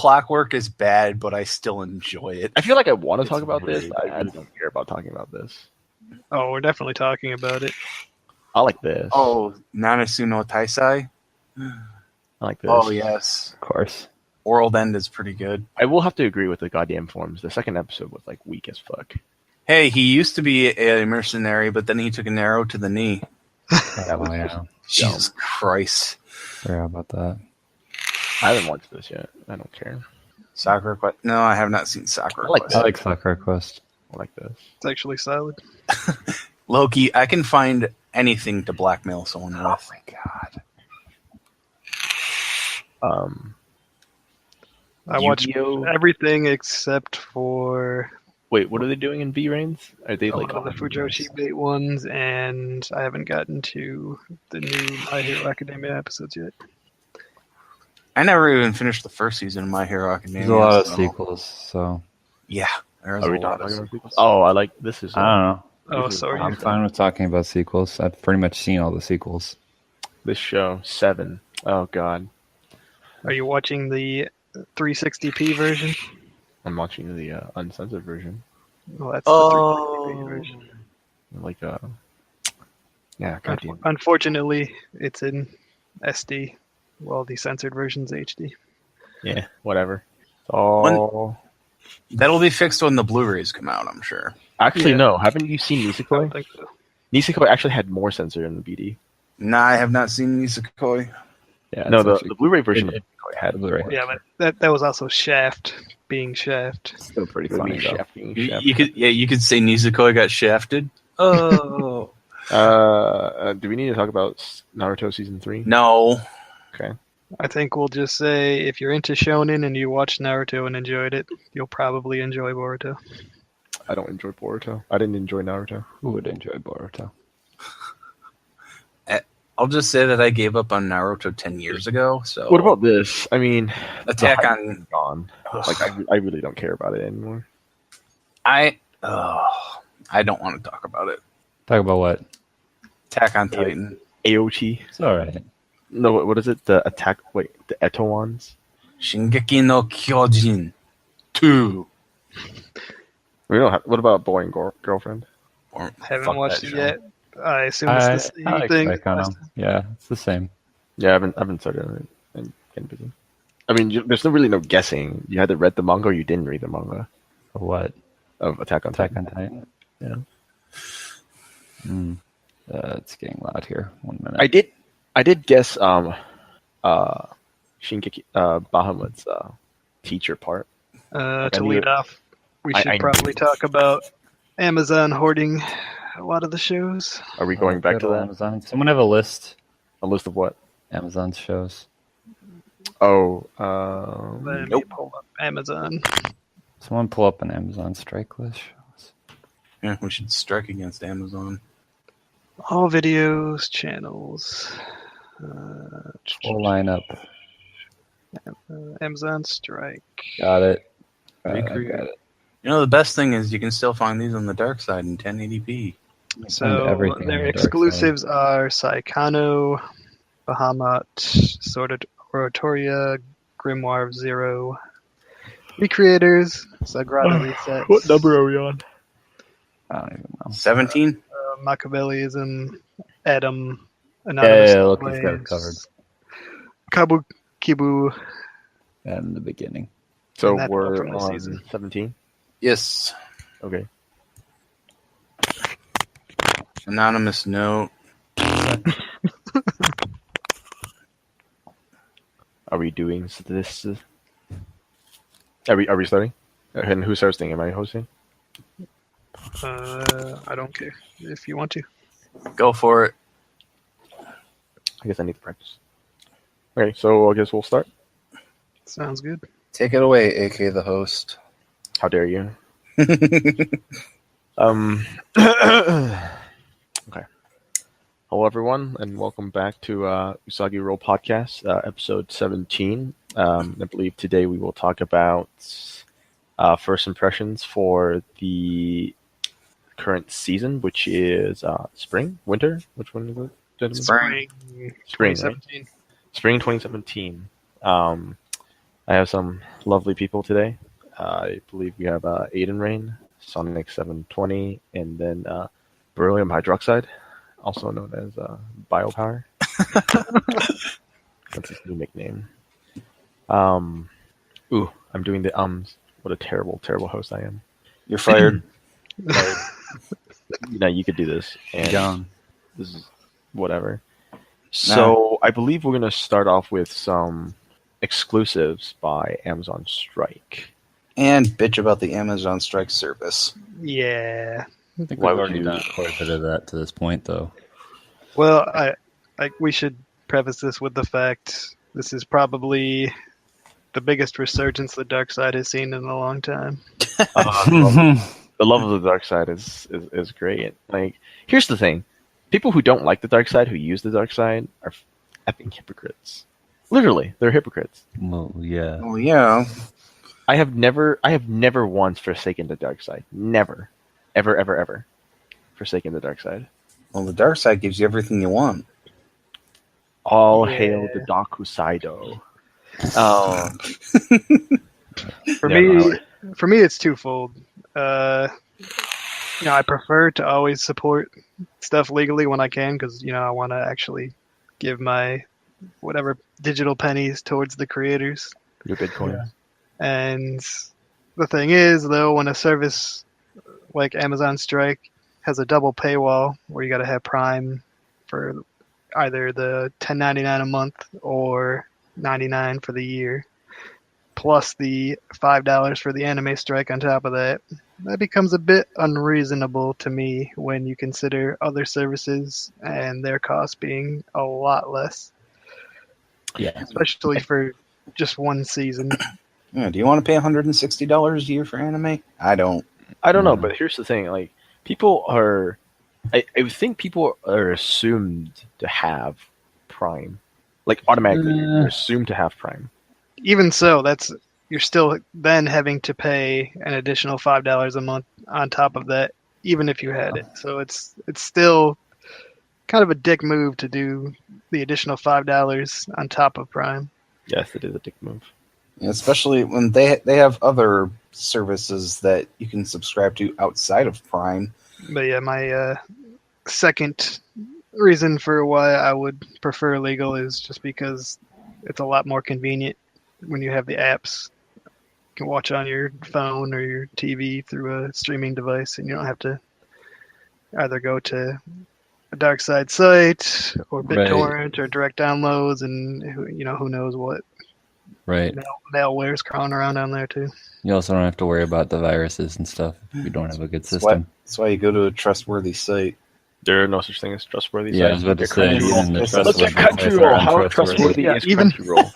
Clockwork is bad, but I still enjoy it. I feel like I want to talk about really this. I really don't care about talking about this. Oh, we're definitely talking about it. I like this. Oh, Nanasu no Taisai? I like this. Oh, yes. Of course. World End is pretty good. I will have to agree with the goddamn forms. The second episode was like weak as fuck. Hey, he used to be a mercenary, but then he took an arrow to the knee. Yeah. Jesus Christ. Forgot about that. I haven't watched this yet. I don't care. Sakura Quest? No, I have not seen Sakura I like Quest. I like Sakura Quest. I like this. It's actually solid. Loki, I can find anything to blackmail someone with. Oh my god. I watched Yu-Gi-Oh! everything except for Wait, what are they doing in V-Rains? Are they like all the Fujoshi bait ones, and I haven't gotten to the new My Hero Academia episodes yet. I never even finished the first season of My Hero Academia. There's a lot of so- sequels, so Yeah, there's Are a we lot talking of about sequels. Oh, I like this. Is I don't know. Oh, so are I'm you? fine with talking about sequels. I've pretty much seen all the sequels. this show 7. Oh god, Are you watching the 360p version? I'm watching the uncensored version. Well, that's Oh. the 360p version. Like yeah, goddamn. Unfortunately, it's in SD, while the censored version's HD. Yeah, whatever. Oh, That'll be fixed when the Blu-rays come out, I'm sure. actually Yeah. no. Haven't you seen I Nisekoi? don't think so. Nisekoi actually had more censor in the BD. Nah, I have not seen Nisekoi. Yeah, No, it's the actually Blu-ray version it- of Nisekoi had Blu-ray. Yeah, but that was also Shaft being Shaft. still pretty Really funny though. shafting. You could say Nisekoi got shafted. Oh. Do we need to talk about Naruto season 3? No. Okay. I think we'll just say if you're into shonen and you watched Naruto and enjoyed it, you'll probably enjoy Boruto. I don't enjoy Boruto. I didn't enjoy Naruto. Who would enjoy Boruto? I'll just say that I gave up on Naruto 10 years ago. So What about this? I mean, Attack the hype on- is gone. Like I really don't care about it anymore. I don't want to talk about it. Talk about what? Attack on Titan. AOT. It's alright. No, what is it? The attack. Wait, the Etowans. Shingeki no Kyojin 2. We don't have. What about Boy and Girlfriend? Or, Haven't fuck watched that it show. yet. I assume it's the same I thing. like Baekano. Yeah, it's the same. Yeah, I haven't started on it. I'm getting busy. I mean, there's really no guessing. You either read the manga or you didn't read the manga For what? of Attack on Attack Titan. on Titan. Yeah. It's getting loud here. 1 minute. I did guess Shinkeki Bahamut's teacher part. I To knew lead it. off, we I should knew probably it. talk about Amazon hoarding a lot of the shows. Are we going back to that? Amazon. Someone have a list. A list of what? Amazon's shows. Oh, Let me Nope. pull up Amazon. Someone pull up an Amazon strike list. Shows. Yeah, we should strike against Amazon. All videos, channels. Full lineup. Amazon Strike. Got it. I Recreate. got it. You know, the best thing is you can still find these on the dark side in 1080p. So everything on their the dark exclusives are Saikano, Bahamut, Sword of Oratoria, Grimoire of Zero, Recreators, Sagrada Resets, what number are we on? I don't even know. 17? Machiavellism, Adam, Yeah, Anonymous look, he's got it Slaves, covered. Kibu, And in the beginning. So And that's all we're from this on season. 17. Yes. Okay. Anonymous note. Are we doing this? Are we starting? And who's hosting? Am I hosting? I don't care if you want to. Go for it. I guess I need to practice. Okay, so I guess we'll start. Sounds good. Take it away, AK the host. How dare you? Okay. Hello, everyone, and welcome back to UsagiRoll podcast, episode 17. I believe today we will talk about first impressions for the current season, which is spring, winter. Which one is it, gentlemen? Spring. Spring, right? 2017. Spring 2017. I have some lovely people today. I believe we have Aiden Rain, Sonic 720, and then beryllium hydroxide, also known as Biopower. That's his new nickname. I'm doing the ums. What a terrible, terrible host I am. You're fired. You could do this. And Gone. this is whatever. So I believe we're going to start off with some exclusives by Amazon Strike. And bitch about the Amazon Strike service. Yeah. I think Why we've would already you- done quite a bit of that to this point, though. Well, we should preface this with the fact this is probably the biggest resurgence the dark side has seen in a long time. The love of the dark side is great. Like, here's the thing: people who don't like the dark side, who use the dark side, are effing hypocrites. Literally, they're hypocrites. Well, yeah. Oh yeah. I have never once forsaken the dark side. Never, ever, ever, ever forsaken the dark side. Well, the dark side gives you everything you want. All Yeah. hail the DARKU SEIDO. For me, it's twofold. I prefer to always support stuff legally when I can because I want to actually give my whatever digital pennies towards the creators. Your Bitcoin. Yeah. And the thing is, though, when a service like Amazon Strike has a double paywall where you got to have Prime for either the $10.99 a month or $99 for the year, plus the $5 for the anime strike on top of that, that becomes a bit unreasonable to me when you consider other services and their costs being a lot less, Yeah. especially for just one season. Yeah, do you want to pay $160 a year for anime? I don't. I don't know, but here's the thing: like, people are, I would think people are assumed to have Prime, like automatically. They're assumed to have Prime. Even so, you're still then having to pay an additional $5 a month on top of that, even if you had it. So it's still kind of a dick move to do the additional $5 on top of Prime. Yes, it is a dick move. Especially when they have other services that you can subscribe to outside of Prime. But yeah, my second reason for why I would prefer legal is just because it's a lot more convenient when you have the apps. You can watch on your phone or your TV through a streaming device, and you don't have to either go to a dark side site or BitTorrent or direct downloads, and who knows what Right. malware's crawling around down there too. You also don't have to worry about the viruses and stuff if you don't have a good That's system. why you go to a trustworthy site. There are no such thing as trustworthy Yeah, I was sites. about to say, Crunchyroll. even the Look at Look at trustworthy sites are Crunchyroll. How untrustworthy. trustworthy Yeah, is even- Crunchyroll?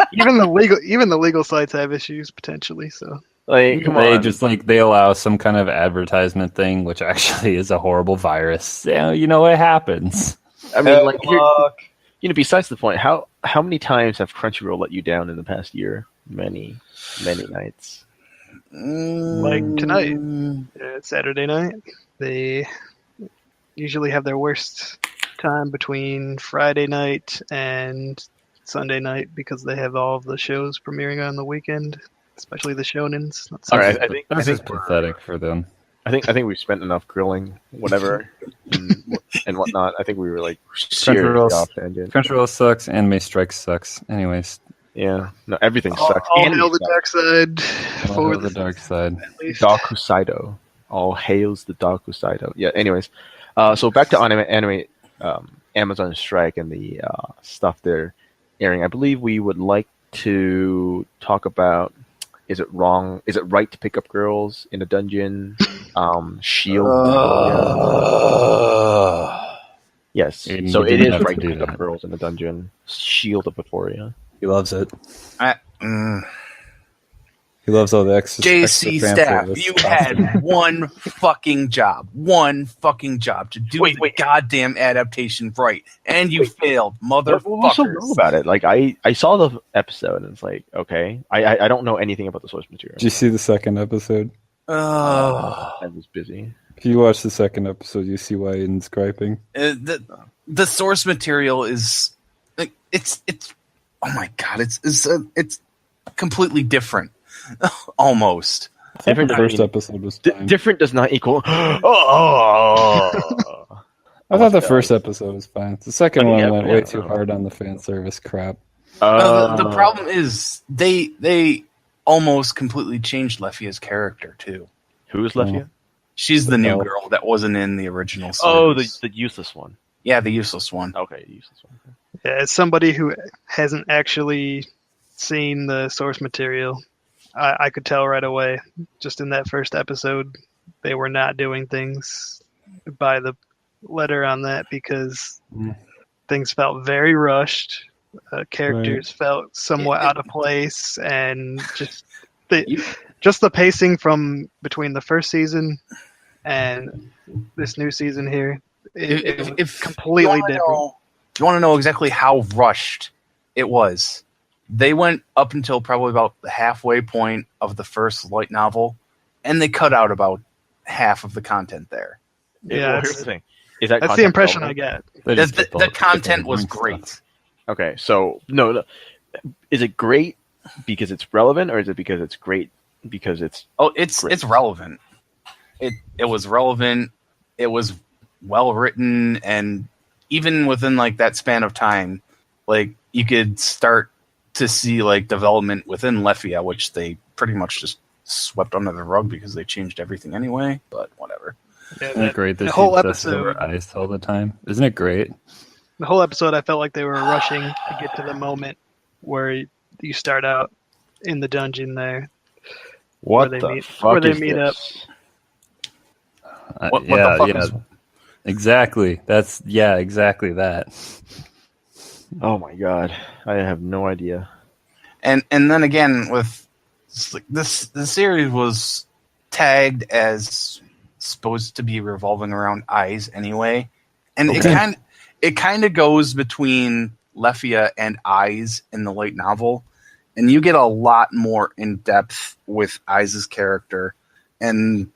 Even the legal sites have issues potentially. So Like, come They on. just they allow some kind of advertisement thing, which actually is a horrible virus. Yeah, it happens. I mean, like, besides the point, how many times have Crunchyroll let you down in the past year? Many, many nights. Like tonight. Saturday night, they usually have their worst time between Friday night and Sunday night because they have all of the shows premiering on the weekend, especially the shonens. All right, I think This is pathetic for them. I think we've spent enough grilling, whatever, and whatnot. I think we were like seriously off tangent. Crunchyroll sucks. Anime Strike sucks. Anyways, Yeah, no, everything sucks. All Anime hail the sucks. dark side for the dark side. at least. DARKU SEIDO. All hails the DARKU SEIDO. Yeah. Anyways, so back to anime, Amazon Strike and the stuff they're airing. I believe we would like to talk about: is it wrong? Is it right to pick up girls in a dungeon? Shield. Yes. Aiden, So you it didn't is have to right to do pick up that. girls in a dungeon. Shield of Euphoria. He loves it. Mm. He loves all the extra. JC extra fan staff, service you stuff. had one fucking job to do Wait. the goddamn adaptation right, and you failed, What's so wrong motherfuckers. about it? Like, I saw the episode and it's like, okay, I don't know anything about the source material. Did you see the second episode? I was busy. If you watch the second episode, you see why Aiden's griping. The source material is like it's oh my god, it's completely different, almost. Different The first episode was fine. different does not equal. Oh, I thought the first episode was fine. The second Okay, one yeah, went yeah, way too no. hard on the fan service crap. The problem is they almost completely changed Lefia's character too. Who is Lefia? She's the new Oh. girl that wasn't in the original Oh, series. the useless one. Yeah, the useless one. Okay, useless one. Yeah, as somebody who hasn't actually seen the source material, I could tell right away, just in that first episode, they were not doing things by the letter on that because things felt very rushed. Characters felt somewhat out of place, and just the pacing from between the first season and this new season here, it was completely different. If you want to know exactly how rushed it was, they went up until probably about the halfway point of the first light novel, and they cut out about half of the content there. Yeah, Well, here's the thing. Is that that's the content impression I relevant? get. The content was great. Okay, so no. Is it great because it's relevant, or is it because it's great because it's? Oh, it's relevant. It was relevant. It was well written, and even within like that span of time, like you could start to see like development within Lefia, which they pretty much just swept under the rug because they changed everything anyway. But whatever. Yeah, Isn't it great that the she whole obsesses episode, over ice all the time? Isn't it great? the whole episode, I felt like they were rushing to get to the moment where you start out in the dungeon there. What Where they the meet- fuck where they is meet this? What the fuck is- Exactly. Exactly that. Oh my god, I have no idea. And then again with this, the series was tagged as supposed to be revolving around eyes anyway, and it kind of goes between Lefia and eyes in the light novel, and you get a lot more in depth with Eyes' character, and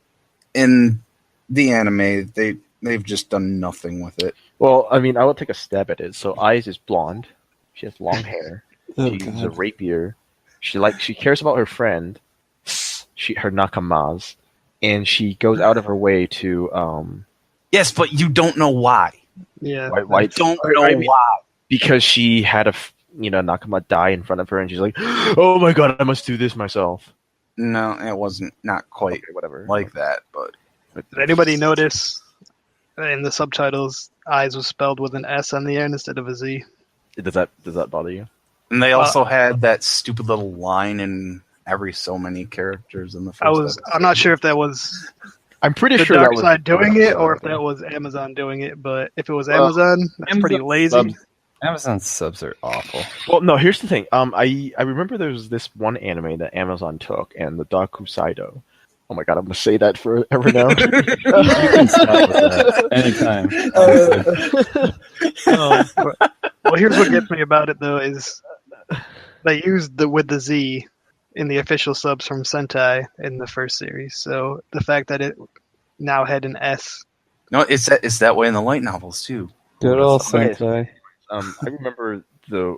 in the anime they've just done nothing with it. Well, I mean, I will take a stab at it. So, Eyes is blonde. She has long hair. Oh, She uses a God. rapier. She cares about her friend, her nakamas, and she goes out of her way to Yes, but you don't know why. Yeah, why Don't I know mean- why. because she had a nakama die in front of her, and she's like, "Oh my god, I must do this myself." No, it wasn't not quite Okay, whatever. like that, but did anybody notice in the subtitles, eyes was spelled with an S on the end instead of a Z? Does that bother you? and they also had that stupid little line in every so many characters in the first I'm not sure if that was I'm pretty the sure that dark was side doing it or if that was Amazon doing it, but if it was Amazon, that's pretty Amazon lazy. subs- Amazon subs are awful. Well, no. Here's the thing. I remember there was this one anime that Amazon took, and the DARKU SEIDO. Oh my god, I'm gonna say that forever now. You can stop with that anytime. honestly. Well, here's what gets me about it though is they used with the Z in the official subs from Sentai in the first series. So the fact that it now had an S. No, it's that way in the light novels too. Good old Okay. Sentai. I remember the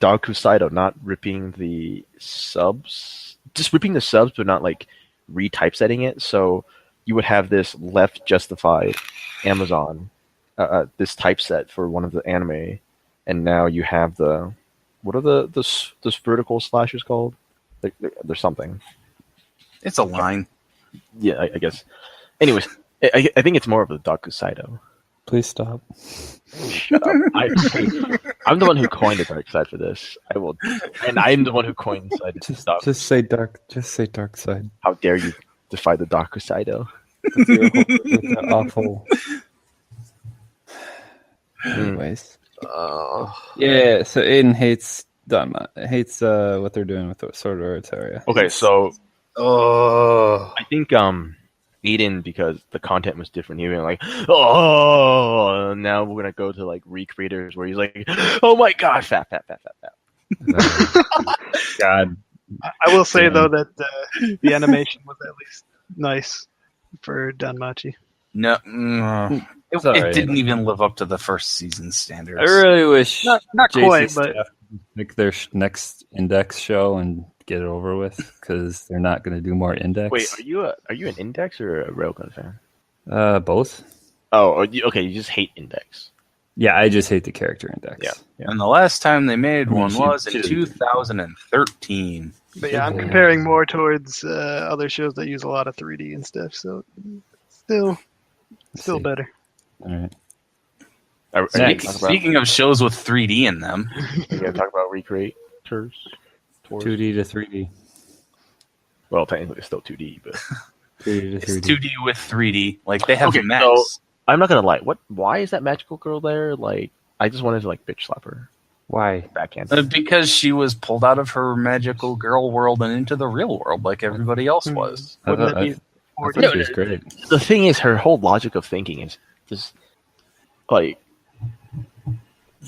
DARKU SEIDO not ripping the subs, just ripping the subs, but not like retypesetting it. So you would have this left justified Amazon, this typeset for one of the anime, and now you have the what are the vertical slashes called? There's something. It's a line. Yeah, I guess. Anyways, I think it's more of the DARKU SEIDO. Please stop. Shut up. I'm the one who coined the dark side for this. I will, and I'm the one who coined the side. Just say dark. Just say dark side. How dare you defy the darker side, though? With the awful. Anyways. Yeah. So Aiden hates Dama. Hates what they're doing with Sword of Oratoria. Okay, so Oh, I think Aiden, because the content was different, he was like, oh, now we're gonna go to like recreators where he's like, oh my god, fat. God. I will say Yeah. though that the animation was at least nice for Danmachi. no, It's it alright. didn't even live up to the first season standards. I really wish Not JC quite, but staff would make their next index show and get it over with because they're not going to do more index. Wait, are you an index or a railgun fan? Both. Oh, okay. You just hate index. Yeah, I just hate the character index. Yeah. And the last time they made one she- was she in doesn't- 2013. But yeah, I'm comparing more towards other shows that use a lot of 3D and stuff. So still see. better. All right. Are you Next. gonna talk about, Speaking of shows with 3D in them, are you gonna talk about recreators? 2D to 3D. Well, technically it's still 2D, but 2D to it's 3D. 2D with 3D. Like they have Okay, mechs. so- I'm not gonna lie. Why is that magical girl there? Like, I just wanted to like bitch slap her. Why? Backhand. Because she was pulled out of her magical girl world and into the real world like everybody else was. I Wouldn't thought, that I, be I 40? thought she was great. The thing is, her whole logic of thinking is just like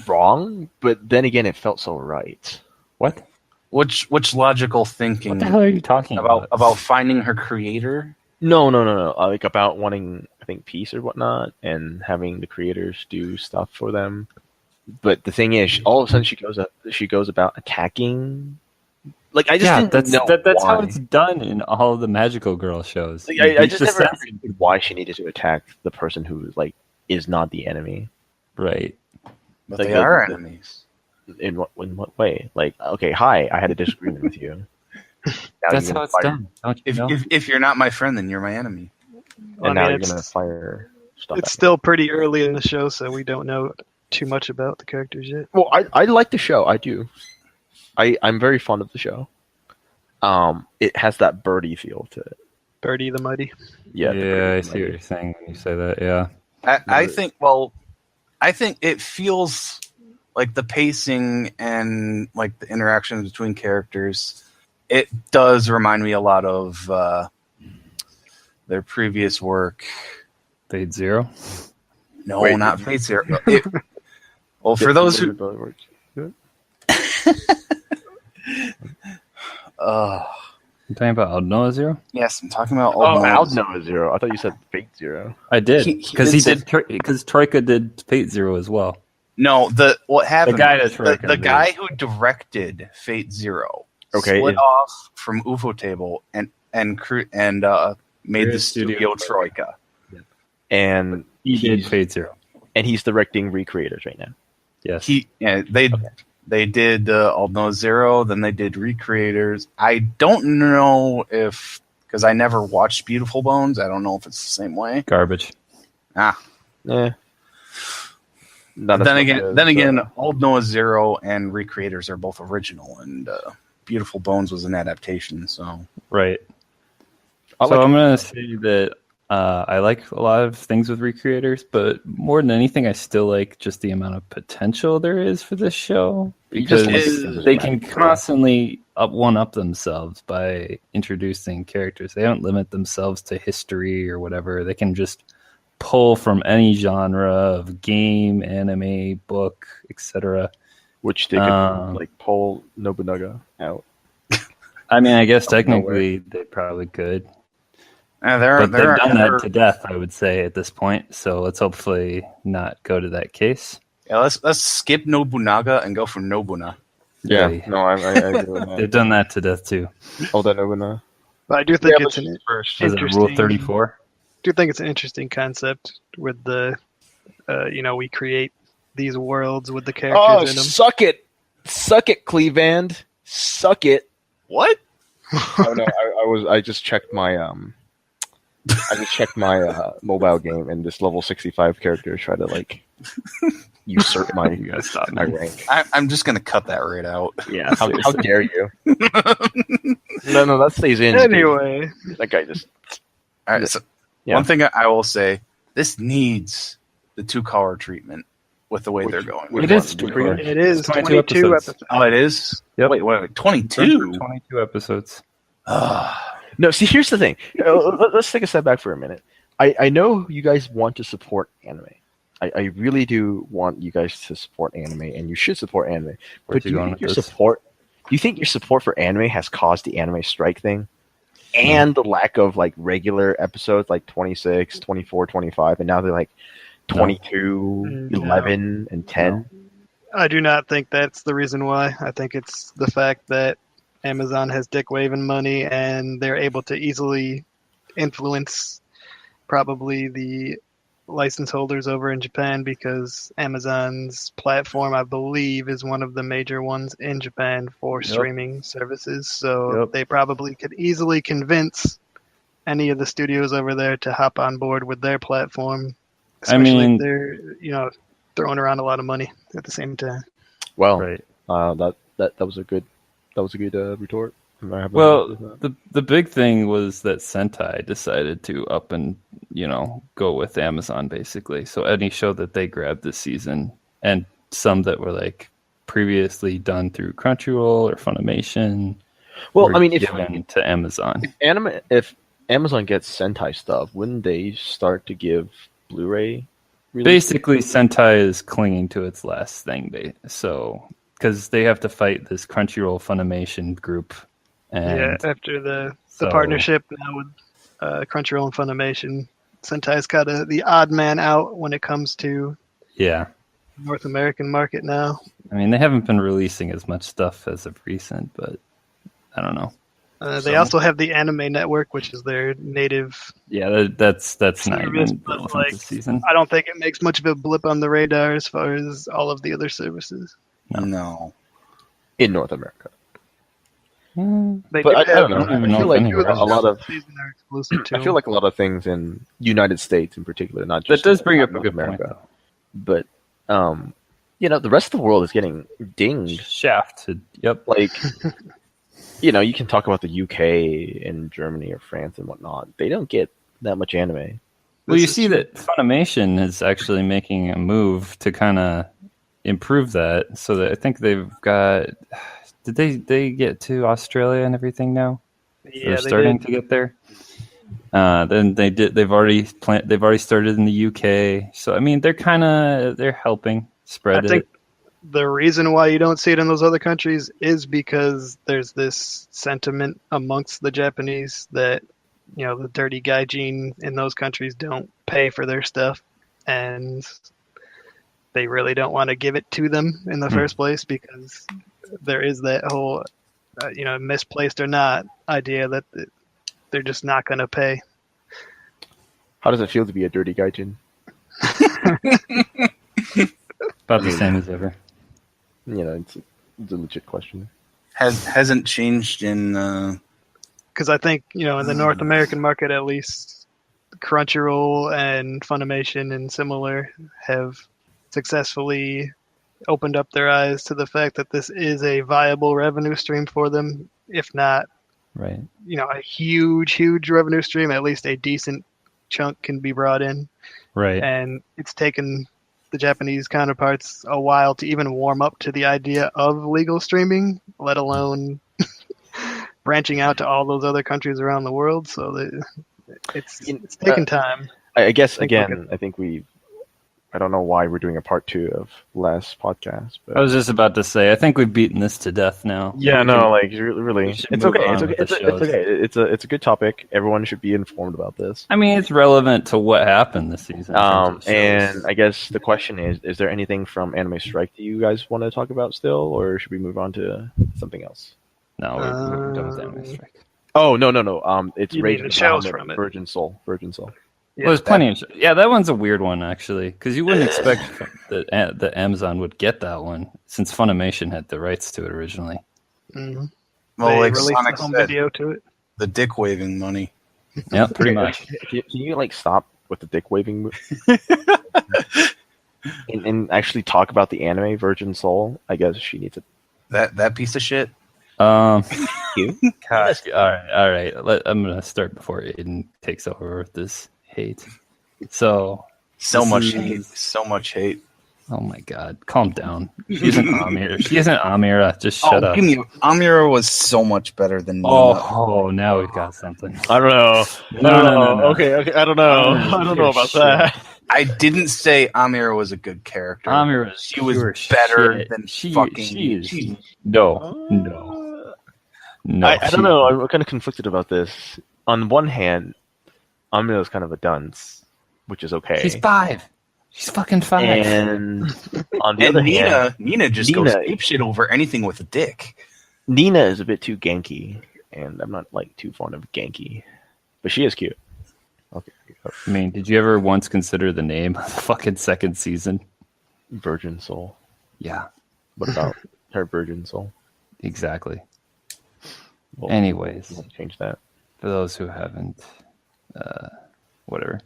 wrong. But then again, it felt so right. What? Which logical thinking What the hell are you talking about finding her creator? No. Like about wanting, I think, peace or whatnot, and having the creators do stuff for them. But the thing is, all of a sudden she goes about attacking. Like I just Yeah, didn't know that's how why. it's done in all of the magical girl shows. Like, You I beat just the never sense- understood why she needed to attack the person who like is not the enemy. Right. But Like they the- are the- enemies. In what way? Like, okay, hi, I had a disagreement with you. Now That's you're how gonna it's fire- done. Don't you know? If you're not my friend, then you're my enemy. And now you're it's, gonna fire stuff. it's at me. still pretty early in the show, so we don't know too much about the characters yet. Well, I like the show. I do. I'm very fond of the show. It has that birdie feel to it. Birdie the Mighty. Yeah. the Yeah, Birdie I the see Mighty. what you're saying when you say that. Yeah. I think it feels like the pacing and like the interactions between characters. It does remind me a lot of their previous work. Fade Zero. No, Wait, not did Fate Zero. Well, for those who, You talking about Aldnoah Zero? yes, I'm talking about Oh, Old Noah's. Aldnoah Zero. I thought you said Fate Zero. I did He because did because Troika did Fate Zero as well. No, what happened? The guy that's the recommended. guy who directed Fate Zero, Okay, split is- off from UFO Table and made the Creative studio Studio Troika. And He did he's, Fate Zero. and he's directing Recreators right now. Yes. They did Old Noah's Zero, then they did Recreators. I don't know if because I never watched Beautiful Bones. I don't know if it's the same way. Garbage. Eh. Not as Then much again, as, Old Noah's Zero and Recreators are both original, and Beautiful Bones was an adaptation. So Right. I So like- I'm gonna say that I like a lot of things with Recreators, but more than anything, I still like just the amount of potential there is for this show because they can constantly one up themselves by introducing characters. They don't limit themselves to history or whatever. They can just pull from any genre of game, anime, book, etc. which they could like pull Nobunaga out. I mean, I guess Out of technically they probably could. they've But they've done that to death, I would say, at this point. So let's hopefully not go to that case. Yeah, let's skip Nobunaga and go for Nobuna. Yeah. No, I agree with They've done that to death too. Oda Nobunaga. But I do think Yeah, it's an first. Is it Rule Interesting. 34? do think it's an interesting concept with the we create these worlds with the Oh, characters in them. suck it, Cleveland, suck it. What? Oh no, I just checked my mobile game, and this level 65 character tried to like usurp my You gotta stop, my man. rank. I'm just gonna cut that right out. Yeah, How dare you? No, that stays in. Anyway, that guy just All right, so Yeah. one thing I will say, this needs the 2-color treatment with the way they're going. Which It is one? true. it is 22 22 episodes. episodes. Oh, it is? Yep. Wait, 22? 22 episodes. No, see, here's the thing. Let's take a step back for a minute. I know you guys want to support anime. I really do want you guys to support anime, and you should support anime. Where'd But you do you going think with your this? support? Do you think your support for anime has caused the anime strike thing, and the lack of like regular episodes, like 26, 24, 25, and now they're like 22, No. 11, and 10? I do not think that's the reason why. I think it's the fact that Amazon has dick waving money, and they're able to easily influence probably the license holders over in Japan, because Amazon's platform, I believe, is one of the major ones in Japan for streaming services. So they probably could easily convince any of the studios over there to hop on board with their platform, especially if they're throwing around a lot of money at the same time. Well, that was a good retort. Well, the big thing was that Sentai decided to up and go with Amazon basically. So any show that they grabbed this season, and some that were like previously done through Crunchyroll or Funimation, given to Amazon. If Amazon gets Sentai stuff, wouldn't they start to give Blu-ray? Basically, Sentai is clinging to its last thing, because they have to fight this Crunchyroll Funimation group. And after the partnership now with Crunchyroll and Funimation, Sentai's got the odd man out when it comes to North American market now. I mean, they haven't been releasing as much stuff as of recent, but I don't know. They also have the Anime Network, which is their native. Yeah, that's service, not even but this season. I don't think it makes much of a blip on the radar as far as all of the other services. No. In North America. But I don't know. I feel like a lot of I feel like a lot of things in United States in particular, not just that does bring up a North good America, point, but the rest of the world is getting dinged, shafted. Yep. Like, you can talk about the UK and Germany or France and whatnot. They don't get that much anime. Well, you see that Funimation is actually making a move to kind of improve that, so that I think they've got. Did they get to Australia and everything now? Yeah, they're starting to get there. Then they did. They've already started in the UK. So I mean, they're helping spread it. I think the reason why you don't see it in those other countries is because there's this sentiment amongst the Japanese that the dirty gaijin in those countries don't pay for their stuff, and they really don't want to give it to them in the first place, because there is that whole, misplaced or not idea that they're just not going to pay. How does it feel to be a dirty gaijin? About the same as ever. It's a legit question. Hasn't changed in. Because I think in the North American market, at least, Crunchyroll and Funimation and similar have successfully opened up their eyes to the fact that this is a viable revenue stream for them. If not, right, a huge revenue stream, at least a decent chunk can be brought in. Right. And it's taken the Japanese counterparts a while to even warm up to the idea of legal streaming, let alone branching out to all those other countries around the world. So it's taken time. I guess, again, I don't know why we're doing a part 2 of last podcast. But I was just about to say, I think we've beaten this to death now. Yeah, really, it's okay. It's a good topic. Everyone should be informed about this. I mean, it's relevant to what happened this season. And I guess the question is there anything from Anime Strike that you guys want to talk about still, or should we move on to something else? No, we're done with Anime Strike. Oh, no. It's Rage the shows from it. Virgin Soul. Yeah, well, there's plenty of. Yeah, that one's a weird one actually, because you wouldn't expect that Amazon would get that one, since Funimation had the rights to it originally. Mm-hmm. Well, they like released Sonic the home said, video to it. the dick waving money. Yeah, pretty much. Can you stop with the dick waving and actually talk about the anime Virgin Soul? I guess she needs it. That piece of shit. You? Gosh, all right. I'm gonna start before Aiden takes over with this hate. So much hate. Oh my God, calm down. She isn't Amira. She isn't Amira. Just shut up. Amira was so much better than Nina. Oh, now we've got something. I don't know. No. Okay. I don't know. I don't know about that. I didn't say Amira was a good character. She was better than fucking. No. I don't know. I'm kind of conflicted about this. On one hand, Amira's kind of a dunce, which is okay. She's 5. She's fucking 5. And on the other hand, Nina just goes apeshit over anything with a dick. Nina is a bit too Genki, and I'm not like too fond of Genki, but she is cute. Okay. I mean, did you ever once consider the name of the fucking second season? Virgin Soul. Yeah, What about her Virgin Soul? exactly. Well, Anyways, we'll change that. for those who haven't, whatever.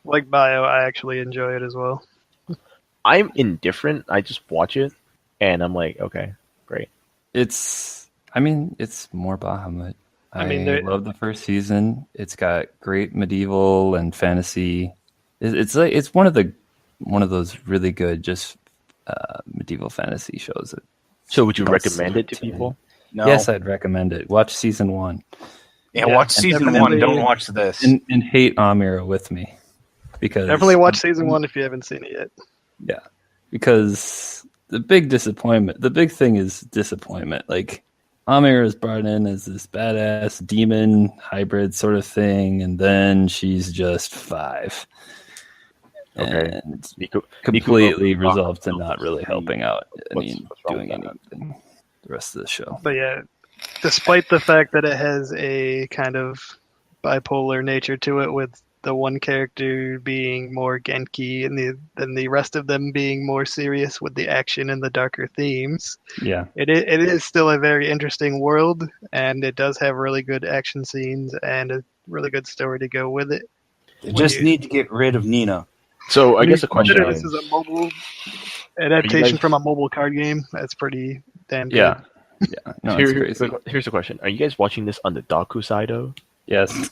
Like Bio, I actually enjoy it as well. I'm indifferent. I just watch it, and I'm like, okay, great. It's more Bahamut. I mean, love the first season. It's got great medieval and fantasy. It's one of those really good just medieval fantasy shows. So would you recommend it to people? No. Yes, I'd recommend it. Watch season 1. Yeah, watch season 1. Don't watch this. And hate Amira with me. Because Definitely watch season 1 if you haven't seen it yet. Yeah. Because the big thing is disappointment. Like, Amira is brought in as this badass demon hybrid sort of thing, and then she's just 5. Okay. And completely resolved to not really helping out. Doing anything the rest of the show. But yeah, despite the fact that it has a kind of bipolar nature to it, with the one character being more Genki and the rest of them being more serious with the action and the darker themes. Yeah, it is still a very interesting world, and it does have really good action scenes and a really good story to go with it. They just need to get rid of Nina. So I guess the question is, this is a mobile adaptation from a mobile card game. That's pretty damn good. Yeah. No, here's the question: are you guys watching this on the DARKU SEIDO? Yes.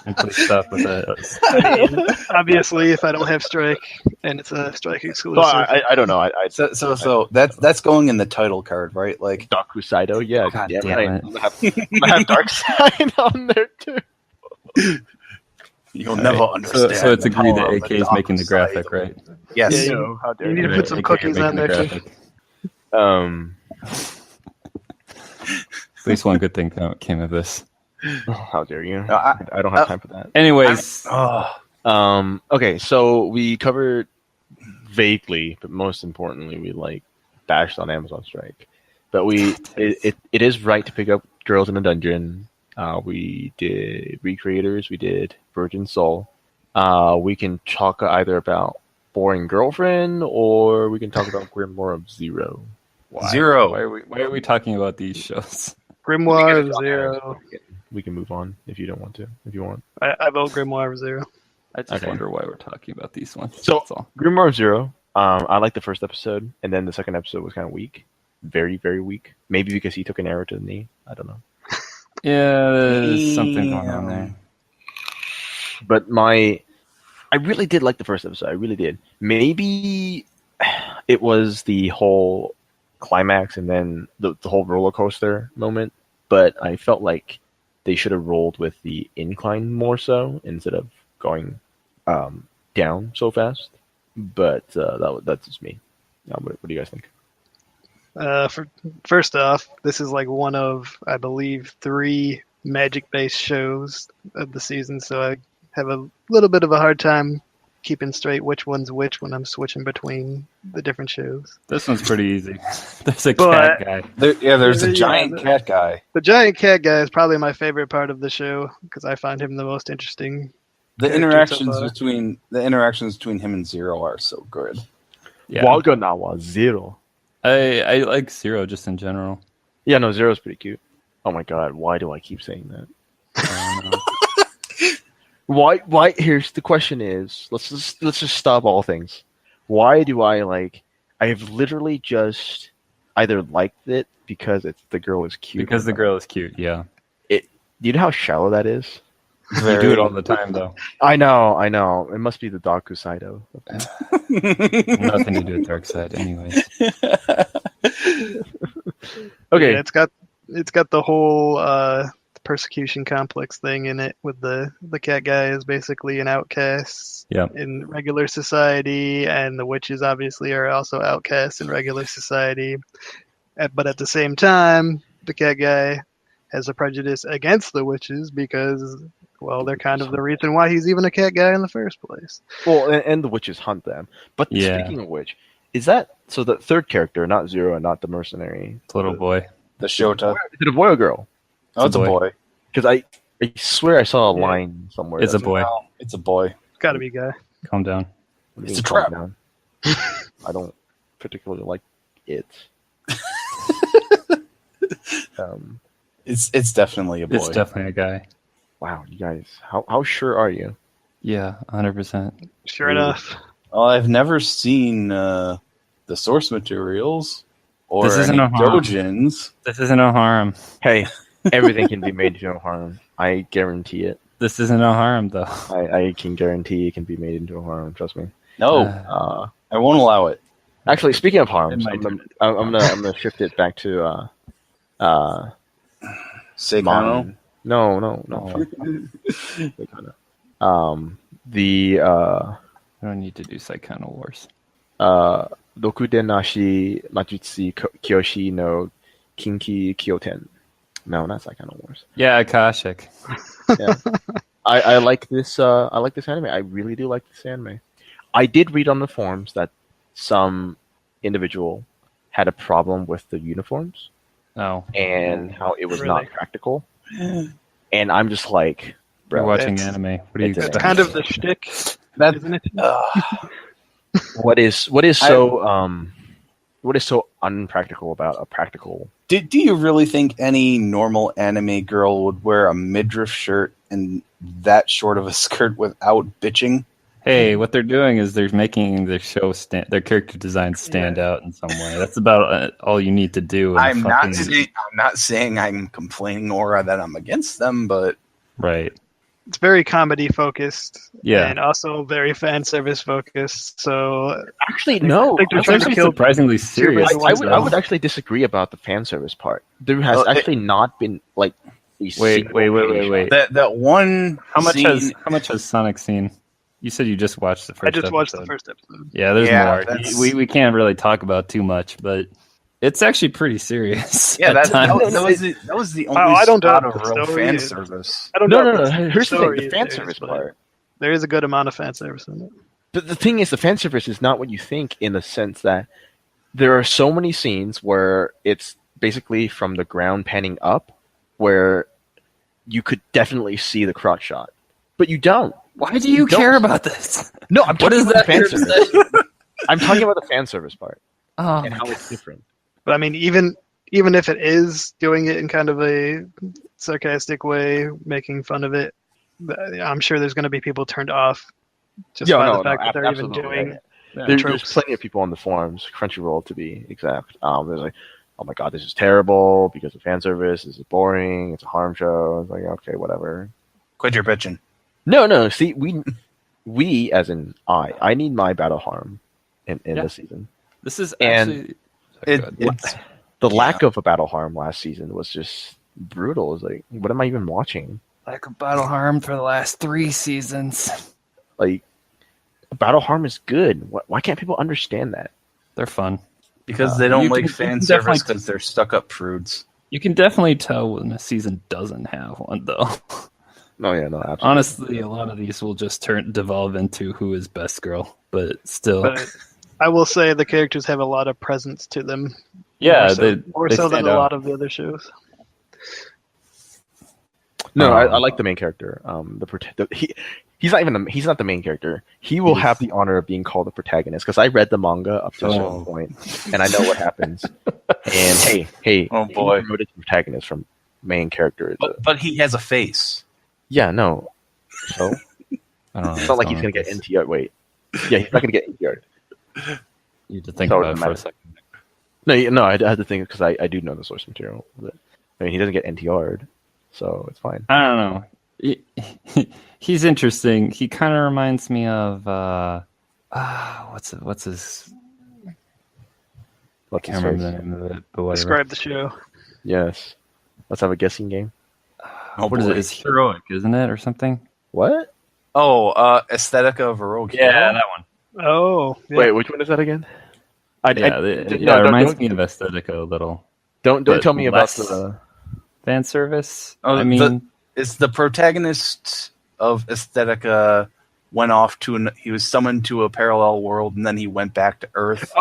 And please stop with that. I mean, obviously, if I don't have Strike and it's a Strike exclusive, I don't know. So that's going in the title card, right? Like DARKU SEIDO, yeah. God damn damn it. I have Dark Side on there too. you'll never understand. So it's the agreed power that of AK the is making the dark graphic, side. right? Yes. Yeah, No, how dare you need to put some AK cookies making on the there too. graphic. At least one good thing came of this. How dare you? No, I don't have time for that. Anyways, Okay, so we covered vaguely, but most importantly, we bashed on Amazon Strike. But it is right to pick up Girls in a Dungeon. We did Recreators. We did Virgin Soul. We can talk either about Boring Girlfriend, or we can talk about Grimoire of Zero. why? Zero. Why are we talking about these shows? Grimoire of Zero. We can move on if you don't want to. If you want. I vote Grimoire of Zero. I just wonder why we're talking about these ones. So That's all. Grimoire of Zero. I liked the first episode, and then the second episode was kind of weak. Very, very weak. Maybe because he took an arrow to the knee. I don't know. Yeah, there's something going on there. But I really did like the first episode. I really did. Maybe it was the whole climax and then the whole roller coaster moment. But I felt like they should have rolled with the incline more so instead of going down so fast. But that's just me. What do you guys think? First off, this is one of, I believe, 3 magic-based shows of the season, so I have a little bit of a hard time keeping straight which one's which when I'm switching between the different shows. This one's pretty easy. There's a cat guy. There's a giant cat guy. The giant cat guy is probably my favorite part of the show because I find him the most interesting. The interactions between him and Zero are so good. Yeah. Waganawa Zero. I like Zero just in general. Yeah, no, Zero's pretty cute. Oh my god, why do I keep saying that? Why? Here's the question: is let's just stop all things. Why do I have literally just either liked it because the girl is cute. Because the girl is cute. Yeah. Do you know how shallow that is? You do it all the time, though. I know. It must be the DARKU SEIDO. Nothing to do with Dark Side, anyways. Okay. Yeah, it's got the whole persecution complex thing in it, with the cat guy is basically an outcast in regular society, and the witches obviously are also outcasts in regular society. But at the same time, the cat guy has a prejudice against the witches because, well, they're kind of the reason why he's even a cat guy in the first place. Well, and the witches hunt them. But speaking of which, is that so? The third character, not Zero and not the mercenary, Little boy. The Shota. Is it a boy or girl? Oh, it's a boy. Because I swear I saw a line somewhere. It's a boy. No, it's a boy. Gotta be a guy. Calm down. It's a trap. I don't particularly like it. It's definitely a boy. It's definitely a guy. Wow, you guys, how sure are you? Yeah, 100%. Sure enough. Well, I've never seen the source materials or This isn't any a harm. dojins. This isn't no harm. Hey, everything can be made into no harm. I guarantee it. This isn't no harm, though. I can guarantee it can be made into a harm. Trust me. No, I won't allow it. Actually, speaking of harms, It might I'm gonna shift it back to Seikano? No. The I don't need to do Psychono Wars. Dokudenashi Majutsu Kyoshi no Kinki Kyoten. No, not Psychono Wars. Yeah, Akashic. Yeah. I like this. I like this anime. I really do like this anime. I did read on the forums that some individual had a problem with the uniforms Oh, and how it was Really? not practical. And I'm just like, you're bro, watching it's- anime. What do you it's It's expect? kind of the shtick, That isn't it? what is so unpractical about a practical? do you really think any normal anime girl would wear a midriff shirt and that short of a skirt without bitching? Hey, what they're doing is they're making their show their character design stand out in some way. That's about all you need to do. in a I'm fucking- not saying I'm complaining or that I'm against them, but right. It's very comedy focused. Yeah. And also very fan service focused. So Actually, no. I think they're It's trying to actually kill. surprisingly serious. I would actually disagree about the fan service part. There has actually not been like a Wait. single that one How much scene, has Sonic seen? You said you just watched the first. I just watched the episode. first episode. Yeah, there's Yeah, more. that's- We can't really talk about too much, but it's actually pretty serious. yeah, at that times. was the only I don't spot doubt of the real story fan is- service. I don't No, know. no, if no. the Here's the thing: story the fan is, service but part. There is a good amount of fan service in it. But the thing is, the fan service is not what you think, in the sense that there are so many scenes where it's basically from the ground panning up, where you could definitely see the crotch shot, but you don't. Why do you Don't- care about this? No, I'm What talking is about that the fan here to service. I'm talking about the fan service part Oh, and how it's different. But I mean, even if it is doing it in kind of a sarcastic way, making fun of it, I'm sure there's going to be people turned off just by the fact that they're even doing. There's tropes. plenty of people on the forums, Crunchyroll to be exact. There's like, oh my god, this is terrible because of fan service. This is boring. It's a harm show. It's like, okay, whatever. Quit your bitching. No. See, we as in I need my battle harm in this season. this is And actually It's The lack of a battle harm last season was just brutal. It's like, what am I even watching? like a battle harm for the last 3 seasons. Like, battle harm is good. Why can't people understand that? They're fun. because they don't you like can- fan you can service definitely- because they're stuck up prudes. You can definitely tell when a season doesn't have one, though. No, yeah, no, absolutely. Honestly, a lot of these will just devolve into who is best girl, but still, But I will say the characters have a lot of presence to them. yeah, more they so than stand a out. lot of the other shows. No, I like the main character. He's not the main character. He will have the honor of being called the protagonist because I read the manga up to a certain point, and I know what happens. And hey, Oh, boy. he wrote it to protagonist from main character. But he has a face. Yeah, no. So I don't know. it's not like he's gonna get NTR. Wait, yeah, he's not gonna get NTR. You need to think So about it for a matter. second. No, I had to think because I do know the source material. But, I mean, he doesn't get NTR'd, so it's fine. I don't know. He's interesting. He kind of reminds me of what's his? What's Can't his remember face? the name of it, but whatever. Describe the show. Yes. Let's have a guessing game. What is it? It's heroic, isn't it, or something? What? Oh, Aesthetica of Heroic. that one. Oh, yeah. Wait, which one is that again? Yeah, no, it don't- reminds don't- me of Aesthetica a little. Don't but tell me about less. the. Fan service. Oh, I mean, Is the protagonist of Aesthetica went off to he was summoned to a parallel world, and then he went back to Earth.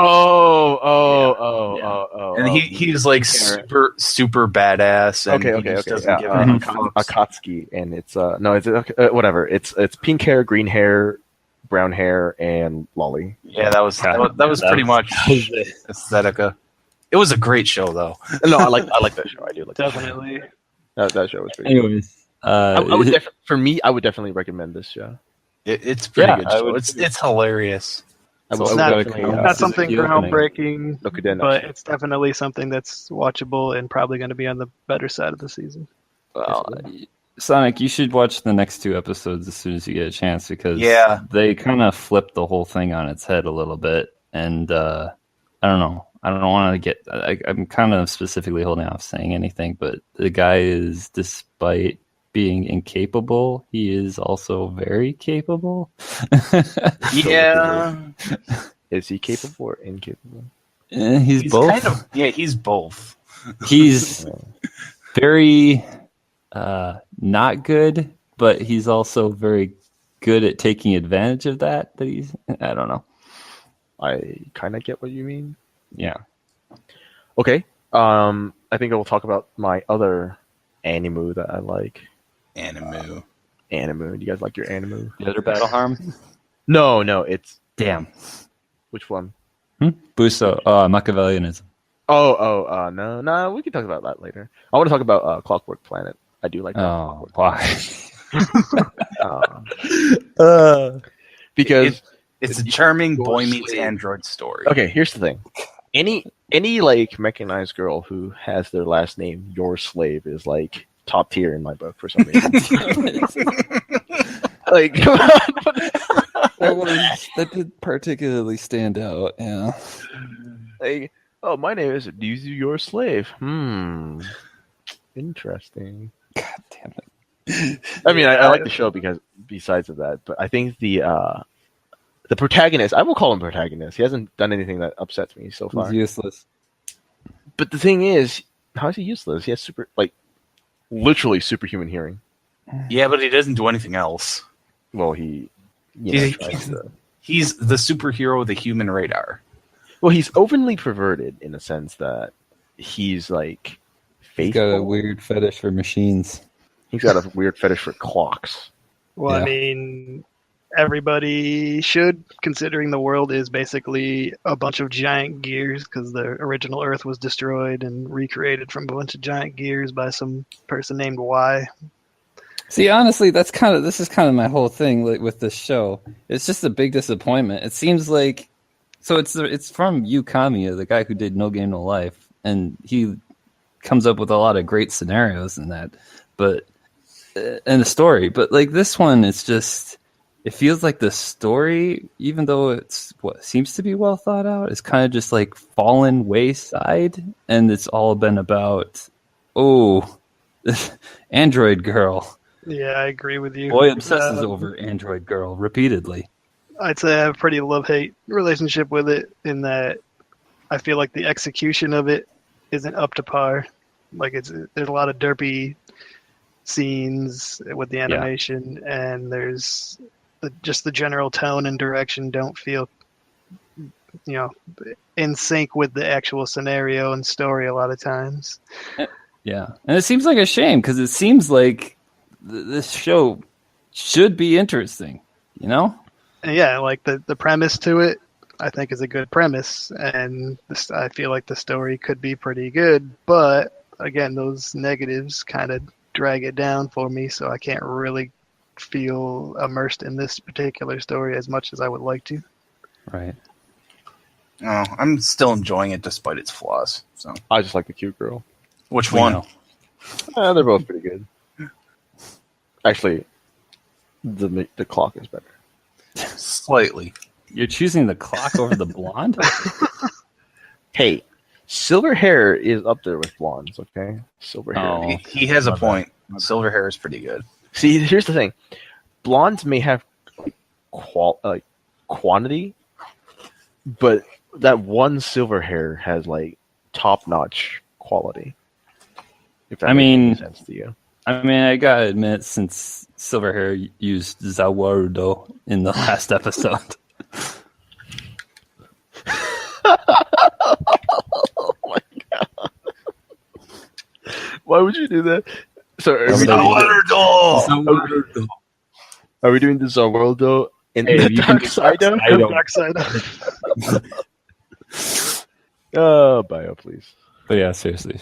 And he's like super badass. And Okay. doesn't give any fucks. Akatsuki, and it's whatever. It's pink hair, green hair, brown hair, and lolly. Yeah, that was pretty much Aesthetica. It was a great show, though. No, I like that show. I do like Definitely. that show was pretty. Anyways, for me, I would definitely recommend this show. It's pretty good show. It's hilarious. It's not something groundbreaking, but it's definitely something that's watchable and probably going to be on the better side of the season. Well, Sonic, you should watch the next 2 episodes as soon as you get a chance, because they kind of flip the whole thing on its head a little bit. And I don't know. I don't want to get... I'm kind of specifically holding off saying anything, but the guy is, despite being incapable, he is also very capable. Yeah. Is he capable or incapable? He's both. He's both. He's very not good, but he's also very good at taking advantage of that he's... I don't know. I kind of get what you mean. Yeah. Okay. I think I will talk about my other anime that I like. Anime. Do you guys like your anime? The other Battle Harm? No, it's... Damn. Which one? Buso. Machiavellianism. No, we can talk about that later. I want to talk about Clockwork Planet. I do like that. Oh, why? Because it's a charming boy meets android story. Okay, here's the thing. Any like mechanized girl who has their last name Your Slave is like top tier in my book for some reason. Like, come on. That did particularly stand out. Yeah. Like, oh, my name is Your Slave. Interesting. God damn it. I mean, I like the show because besides of that, but I think the protagonist, I will call him protagonist. He hasn't done anything that upsets me so far. He's useless. But the thing is, how is he useless? He has literally superhuman hearing. Yeah, but he doesn't do anything else. Well, he's the superhero with the human radar. Well, he's openly perverted in the sense that he's like faithful. He's got a weird fetish for machines. He's got a weird fetish for clocks. Well, yeah. I mean, everybody should, considering the world is basically a bunch of giant gears, because the original Earth was destroyed and recreated from a bunch of giant gears by some person named Y. See, honestly, this is kind of my whole thing with this show. It's just a big disappointment. It seems like, so it's from Yu Kamiya, the guy who did No Game No Life, and he comes up with a lot of great scenarios in that, but and the story. But like this one, it's just, it feels like the story, even though it's what seems to be well thought out, is kind of just like fallen wayside, and it's all been about, Android Girl. Yeah, I agree with you. Boy obsesses over Android Girl repeatedly. I'd say I have a pretty love-hate relationship with it, in that I feel like the execution of it isn't up to par. Like there's a lot of derpy scenes with the animation, and there's just the general tone and direction don't feel, in sync with the actual scenario and story a lot of times. Yeah, and it seems like a shame, because it seems like this show should be interesting, Yeah, like the premise to it, I think, is a good premise, and I feel like the story could be pretty good, but again, those negatives kind of drag it down for me, so I can't really feel immersed in this particular story as much as I would like to. Right. Oh, I'm still enjoying it despite its flaws. So I just like the cute girl. Which one? They're both pretty good. Actually, the clock is better. Slightly. You're choosing the clock over the blonde? Hey, silver hair is up there with blondes, okay? Silver hair. He has a point. Silver hair is pretty good. See, here's the thing. Blondes may have quantity, but that one silver hair has top-notch quality. If that makes sense to you. I mean, I gotta admit, since Silverhair used Zawarudo in the last episode. Oh my god! Why would you do that? So are we doing the Zawarudo in the dark side? Dark side. Oh, bio, please. But yeah, seriously.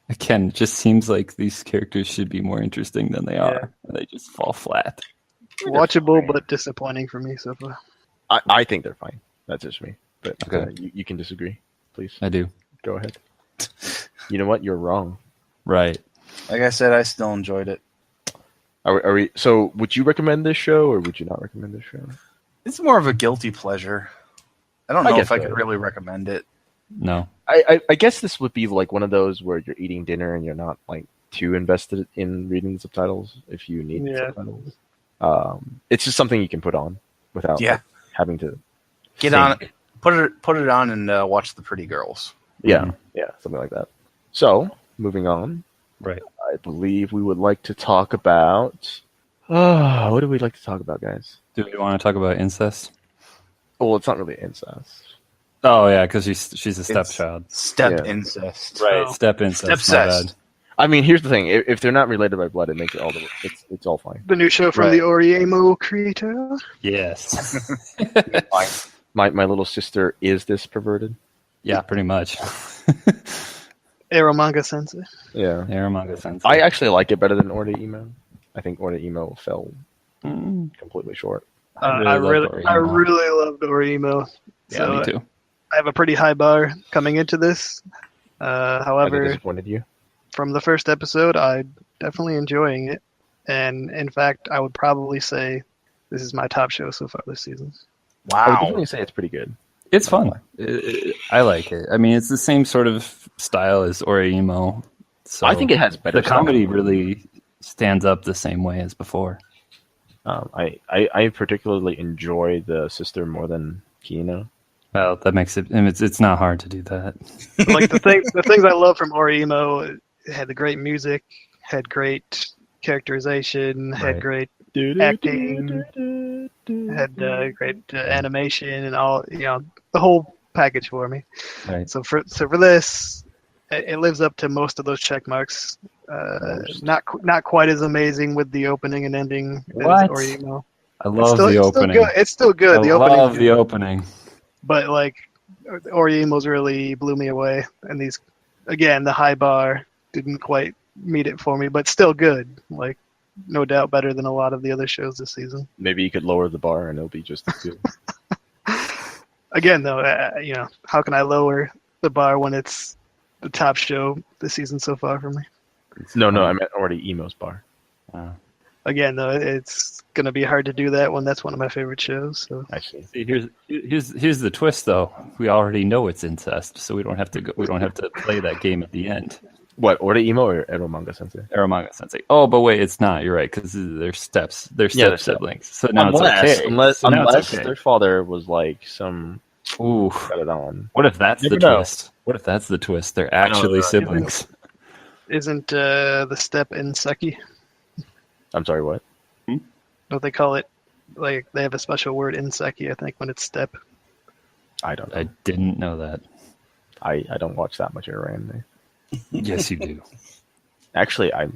Again, it just seems like these characters should be more interesting than they are. And they just fall flat. Watchable, but disappointing for me so far. I think they're fine. That's just me. But Okay. You can disagree, please. I do. Go ahead. You know what? You're wrong. Right. Like I said, I still enjoyed it. Are we? So, would you recommend this show, or would you not recommend this show? It's more of a guilty pleasure. I don't know guess if I so. could really recommend it. No. I guess this would be like one of those where you're eating dinner and you're not like too invested in reading the subtitles if you need subtitles. It's just something you can put on without having to get on. Put it on and watch the pretty girls. Yeah, something like that. So moving on. Right. I believe we would like to talk about. What do we like to talk about, guys? Do we want to talk about incest? Well, it's not really incest. Oh yeah, because she's a stepchild. Incest. Right. Oh. Step incest. Step My cest. bad. I mean, here's the thing: if they're not related by blood, it makes it all it's all fine. The new show from the Oriemo creator. Yes. My little sister is this perverted. Yeah, pretty much. Aromanga Sensei. Yeah. Aramanga Sensei. I actually like it better than Order Emo. I think Order Emo fell completely short. I really loved Oriemo. Yeah, So me too. I have a pretty high bar coming into this. Have they However, disappointed you? from the first episode, I'm definitely enjoying it. And in fact, I would probably say this is my top show so far this season. I would Wow. definitely say it's pretty good. It's fun. I like it. I mean, it's the same sort of style as Oriemo. So I think it has better. the comedy really stands up the same way as before. I particularly enjoy the sister more than Kino. Well, that makes it. And it's not hard to do that. Like the things I love from Oriemo, it had the great music, had great characterization, had great acting, had great animation, and all the whole package for me. Right. So for this, it lives up to most of those check marks. Not quite as amazing with the opening and ending as Oriemo. I love the opening. It's still good. I love the opening. But like Oriemo's really blew me away, and these again the high bar didn't quite meet it for me, but still good. Like no doubt better than a lot of the other shows this season. Maybe you could lower the bar and it'll be just as good. Again, though, how can I lower the bar when it's the top show this season so far for me? No, I meant already Emo's bar. Again, though, it's gonna be hard to do that when that's one of my favorite shows. So I see. See, here's the twist, though. We already know it's incest, so we don't have to play that game at the end. What, Order Emo or Eromanga Sensei? Eromanga Sensei. Oh, but wait, it's not. You're right, because they're steps. They're step siblings. So now it's okay. Unless their father was like some. Ooh. Got it on. What if that's the twist? What if that's the twist? They're actually siblings. Isn't the step in Seki? I'm sorry, what? Don't they call it, like, they have a special word in Seki, I think, when it's step? I don't know. I didn't know that. I don't watch that much Arrow anime. Yes, you do. Actually, I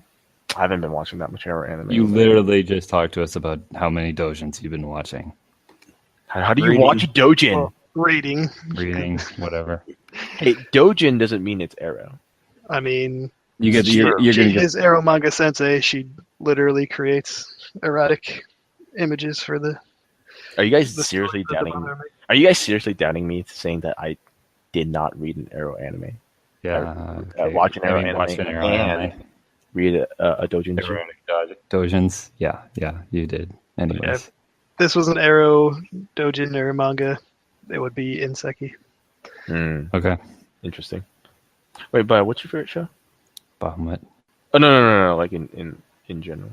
haven't been watching that much Arrow anime. You literally just talked to us about how many dojins you've been watching. How do you watch Dojin? Well, reading, whatever. Hey, Dojin doesn't mean it's Arrow. I mean, You're gonna she get is Eromanga Sensei. She literally creates erotic images for the. Are you guys the seriously stories that doubting? bother me. Are you guys seriously doubting me, saying that I did not read an Arrow anime? Watch an Arrow anime and read a Dojin. Dojins. Yeah, you did. Anyways. Yeah, if this was an Arrow Dojin or manga, it would be in Seki. Okay. Interesting. Wait, but what's your favorite show? Bahamut. Oh no! Like in general.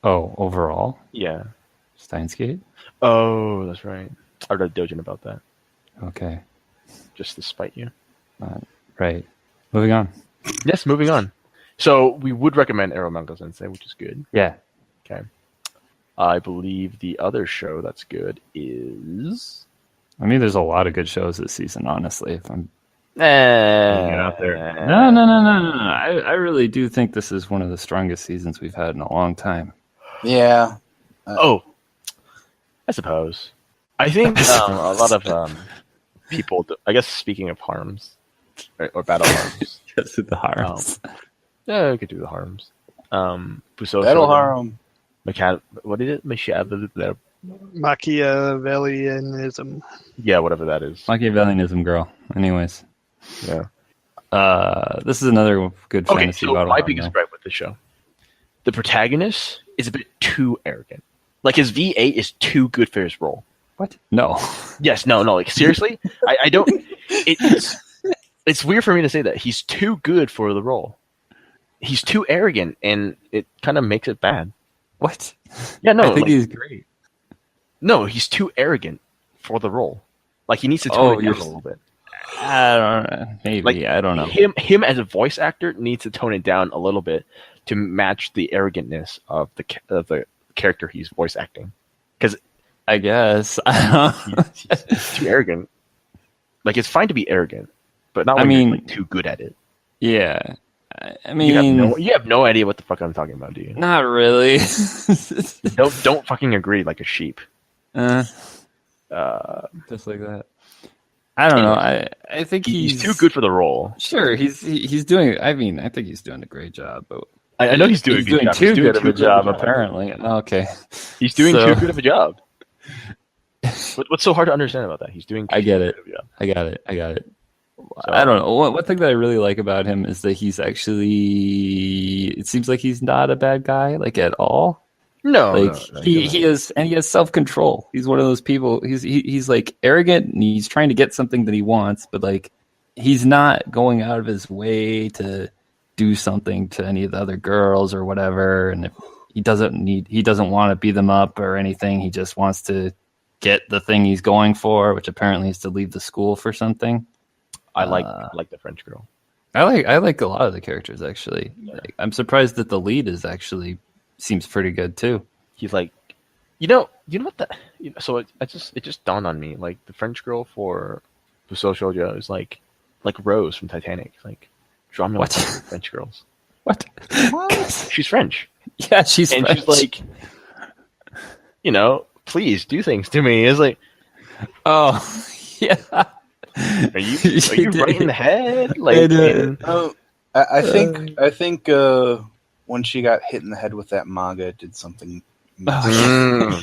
Oh, overall? Yeah. Steins Gate? Oh, that's right. I read Dojin about that. Okay. Just to spite you. Right. Moving on. Yes, moving on. So we would recommend Arrow Manga Sensei, which is good. Yeah. Okay. I believe the other show that's good is. I mean, there's a lot of good shows this season, honestly. If I'm Get out there. No. I really do think this is one of the strongest seasons we've had in a long time. I suppose. I think a lot of people. I guess speaking of harms or battle harms. Yes, the harms. Yeah, we could do the harms. Battle harm. What is it? Machiavellianism. Yeah, whatever that is. Machiavellianism, girl. Anyways. Yeah. This is another good fantasy battle. My biggest gripe with the show. The protagonist is a bit too arrogant. Like, his V8 is too good for his role. What? No. Yes, no. Like, seriously? I don't... It's weird for me to say that. He's too good for the role. He's too arrogant, and it kind of makes it bad. What? Yeah, no. I think he's great. No, he's too arrogant for the role. Like, he needs to tone it down a little bit. I don't know. Maybe. Like, I don't know. Him as a voice actor needs to tone it down a little bit to match the arrogantness of the character he's voice acting. Because I guess he's too arrogant. Like, it's fine to be arrogant, but not when you're like, too good at it. Yeah. I mean, you have no idea what the fuck I'm talking about, do you? Not really. don't fucking agree like a sheep. Just like that. I don't know. I think he's too good for the role. Sure, he's doing. I mean, I think he's doing a great job, but I know he's doing too good of a job. Apparently, okay. He's doing too good of a job. What's so hard to understand about that? He's doing. I get it. I got it. So, I don't know. One thing that I really like about him is that he's actually. It seems like he's not a bad guy, like at all. No, he is, and he has self-control. He's one of those people. He's like arrogant, and he's trying to get something that he wants, but like he's not going out of his way to do something to any of the other girls or whatever. And if he doesn't want to beat them up or anything. He just wants to get the thing he's going for, which apparently is to leave the school for something. I like the French girl. I like a lot of the characters actually. Yeah. Like, I'm surprised that the lead is actually seems pretty good too. He's like, you know what so it just dawned on me, like the French girl for Busou Shoujo is like Rose from Titanic. Like, draw me like French girls. What? She's French. Yeah, she's and French. She's like, please do things to me. It's like, oh yeah. Are you right in the head? Like, I think when she got hit in the head with that manga, it did something. I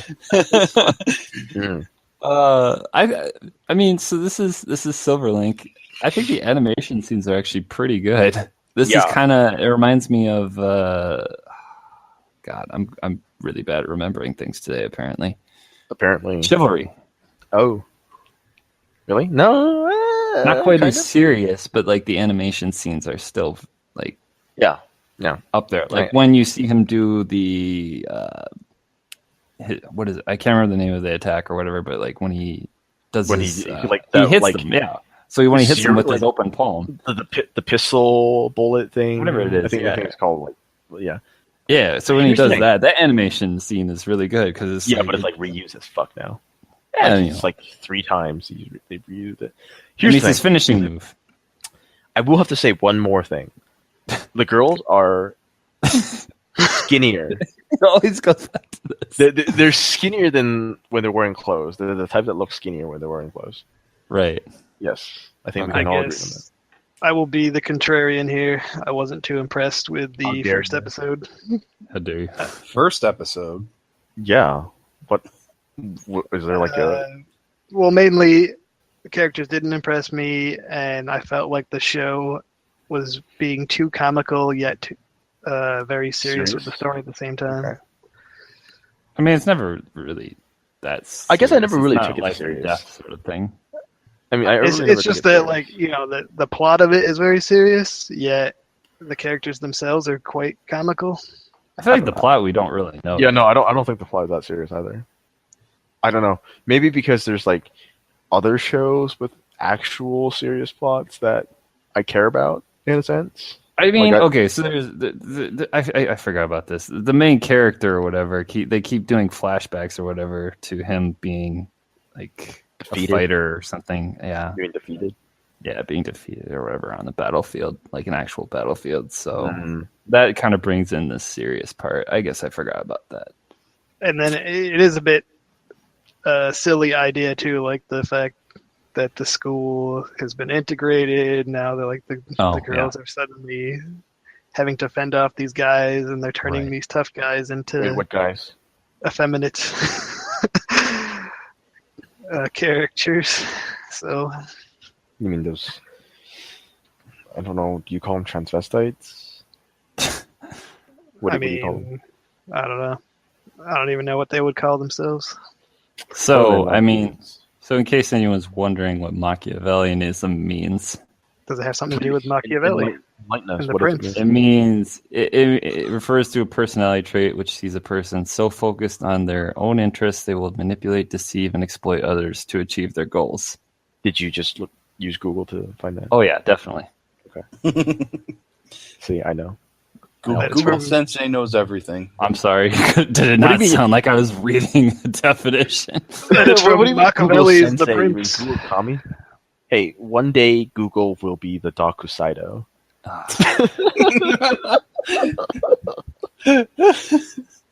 mean, so this is Silverlink. I think the animation scenes are actually pretty good. This is kind of, it reminds me of God, I'm really bad at remembering things today, apparently Chivalry. Oh, really? No, not quite as serious, but like the animation scenes are still like up there. Like when you see him do the what is it? I can't remember the name of the attack or whatever, but like when he does he hits them, yeah. So when he hits them with his open palm, the pistol bullet thing, whatever it is, I think it's called Yeah, so when he does that animation scene is really good because but it's like reused as fuck now. Yeah, it's like 3 times they've reused it. Here's his finishing move. I will have to say one more thing. The girls are skinnier. It always goes back to this. They're skinnier than when they're wearing clothes. They're the type that look skinnier when they're wearing clothes. Right. Yes. I think we can all agree on that. I will be the contrarian here. I wasn't too impressed with the first episode. How dare you? First episode? Yeah. What is there like well, mainly the characters didn't impress me, and I felt like the show was being too comical yet very serious with the story at the same time. Okay. I mean, it's never really that serious. I guess I never really took it serious. Death sort of thing. I mean, it's just that, like, the plot of it is very serious, yet the characters themselves are quite comical. I feel like the plot we don't really know. Yeah, no, I don't think the plot is that serious either. I don't know. Maybe because there's like other shows with actual serious plots that I care about in a sense. I mean, okay, so there's I forgot about this. The main character or whatever, they keep doing flashbacks or whatever to him being like defeated. A fighter or something. Yeah, being defeated. Yeah, being defeated or whatever on the battlefield, like an actual battlefield. So that kind of brings in the serious part. I guess I forgot about that. And then it is a bit silly idea too, like the fact that the school has been integrated. Now they're like the girls are suddenly having to fend off these guys, and they're turning these tough guys into what guys? Effeminate characters. So you mean those? I don't know. Do you call them transvestites? What do you call them? I don't know. I don't even know what they would call themselves. So I mean. So in case anyone's wondering what Machiavellianism means. Does it have something to do with Machiavelli? It means it refers to a personality trait which sees a person so focused on their own interests they will manipulate, deceive, and exploit others to achieve their goals. Did you just use Google to find that? Oh yeah, definitely. Okay. See, I know. Google Sensei knows everything. I'm sorry. Did it not sound like I was reading the definition? It's from Machiavelli's The Prince. Tommy? Hey, one day Google will be the DARKU SEIDO. I'm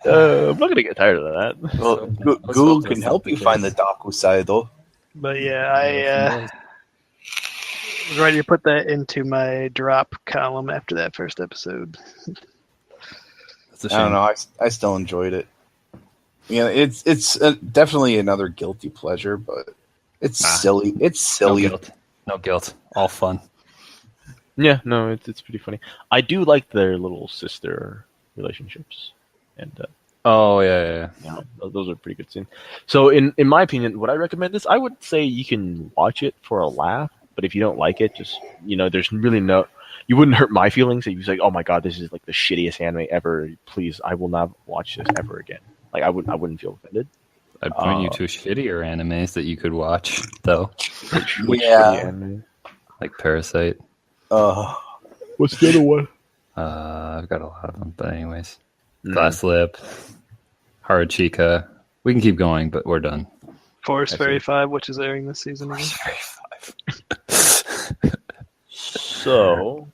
not going to get tired of that. Well, Google can help you find the DARKU SEIDO. But yeah, I was ready to put that into my drop column after that first episode. I don't know. I still enjoyed it. Yeah, it's definitely another guilty pleasure, but it's silly. It's silly. No guilt. All fun. Yeah, no, it's pretty funny. I do like their little sister relationships, and yeah. Those are pretty good scenes. So, in my opinion, would I recommend this? I would say you can watch it for a laugh. But if you don't like it, just, there's really you wouldn't hurt my feelings. If you say, oh my God, this is like the shittiest anime ever. Please, I will not watch this ever again. Like, I wouldn't feel offended. I'd point you to shittier animes that you could watch, though. Which shitty anime? Like Parasite. What's the other one? I've got a lot of them, but anyways. Glass Lip, Haruchika. We can keep going, but we're done. Forest Fairy 5, which is airing this season. Forest Fairy 5. So,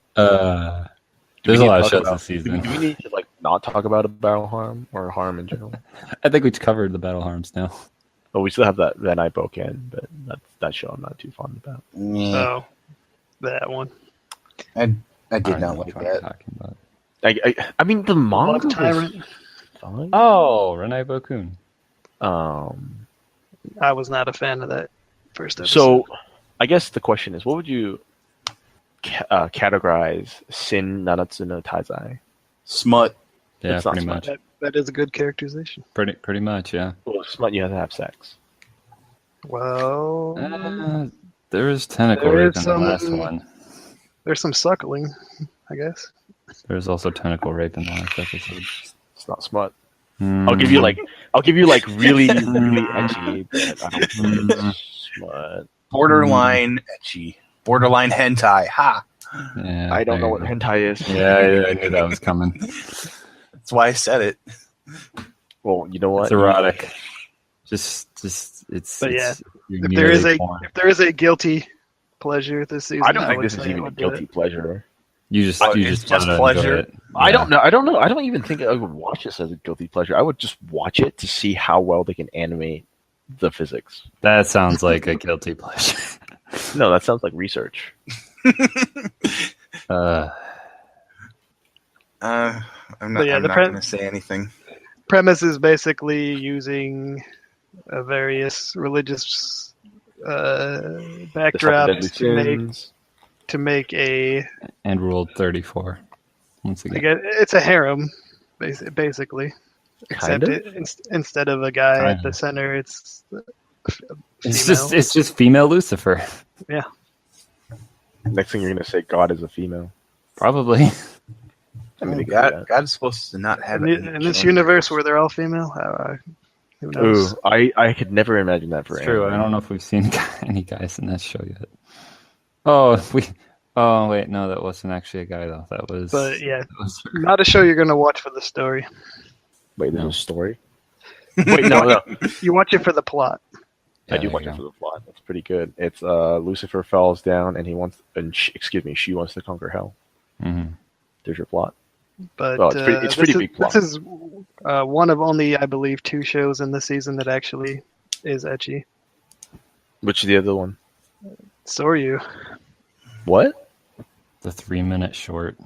there's a lot of shows this season. Do we need to not talk about a battle harm or harm in general? I think we've covered the battle harms now. But we still have that Night Boken, but that show I'm not too fond about. Oh, that one. I did not like that. Talking about. I mean, the manga was fine. Oh, Renai Bokun. I was not a fan of that first episode. So, I guess the question is, what would you categorize Sin Nanatsu no Taizai? Smut. Yeah, pretty much. That is a good characterization. Pretty much, yeah. Well, smut, you have to have sex. Well, there is tentacle rape in the last one. There's some suckling, I guess. There's also tentacle rape in the last episode. It's not smut. I'll give you really really edgy, but I don't think it's smut. Borderline etchy. Borderline hentai. Ha! Yeah, I don't know what hentai is. Yeah, I knew that was coming. That's why I said it. Well, you know what? It's erotic. Just it's. But yeah, if there is a guilty pleasure this season, I don't think this is even a guilty pleasure. You just pleasure. It. I don't know. I don't even think I would watch this as a guilty pleasure. I would just watch it to see how well they can animate the physics. That sounds like a guilty pleasure. No, that sounds like research. I'm not going to say anything. Premise is basically using various religious backdrops to make a... And Rule 34. Once again. Again, it's a harem, basically. Except instead of a guy at the center, it's just female Lucifer. Yeah. Next thing you're going to say God is a female. Probably. I mean, God's supposed to not have in this universe where they're all female. Who knows? Ooh, I could never imagine that for true. I don't know if we've seen any guys in that show yet. Oh, Oh wait, no, that wasn't actually a guy though. But yeah, that was not a show you're gonna watch for the story. Wait, there's No. a story? Wait, no. You watch it for the plot. I do there watch you it go. for the plot. It's pretty good. It's Lucifer falls down and she wants to conquer hell. Mhm. There's your plot. But Well, it's pretty big plot. This is one of only, I believe, 2 shows in the season that actually is ecchi. Which is the other one? So are you. What? The 3-minute short.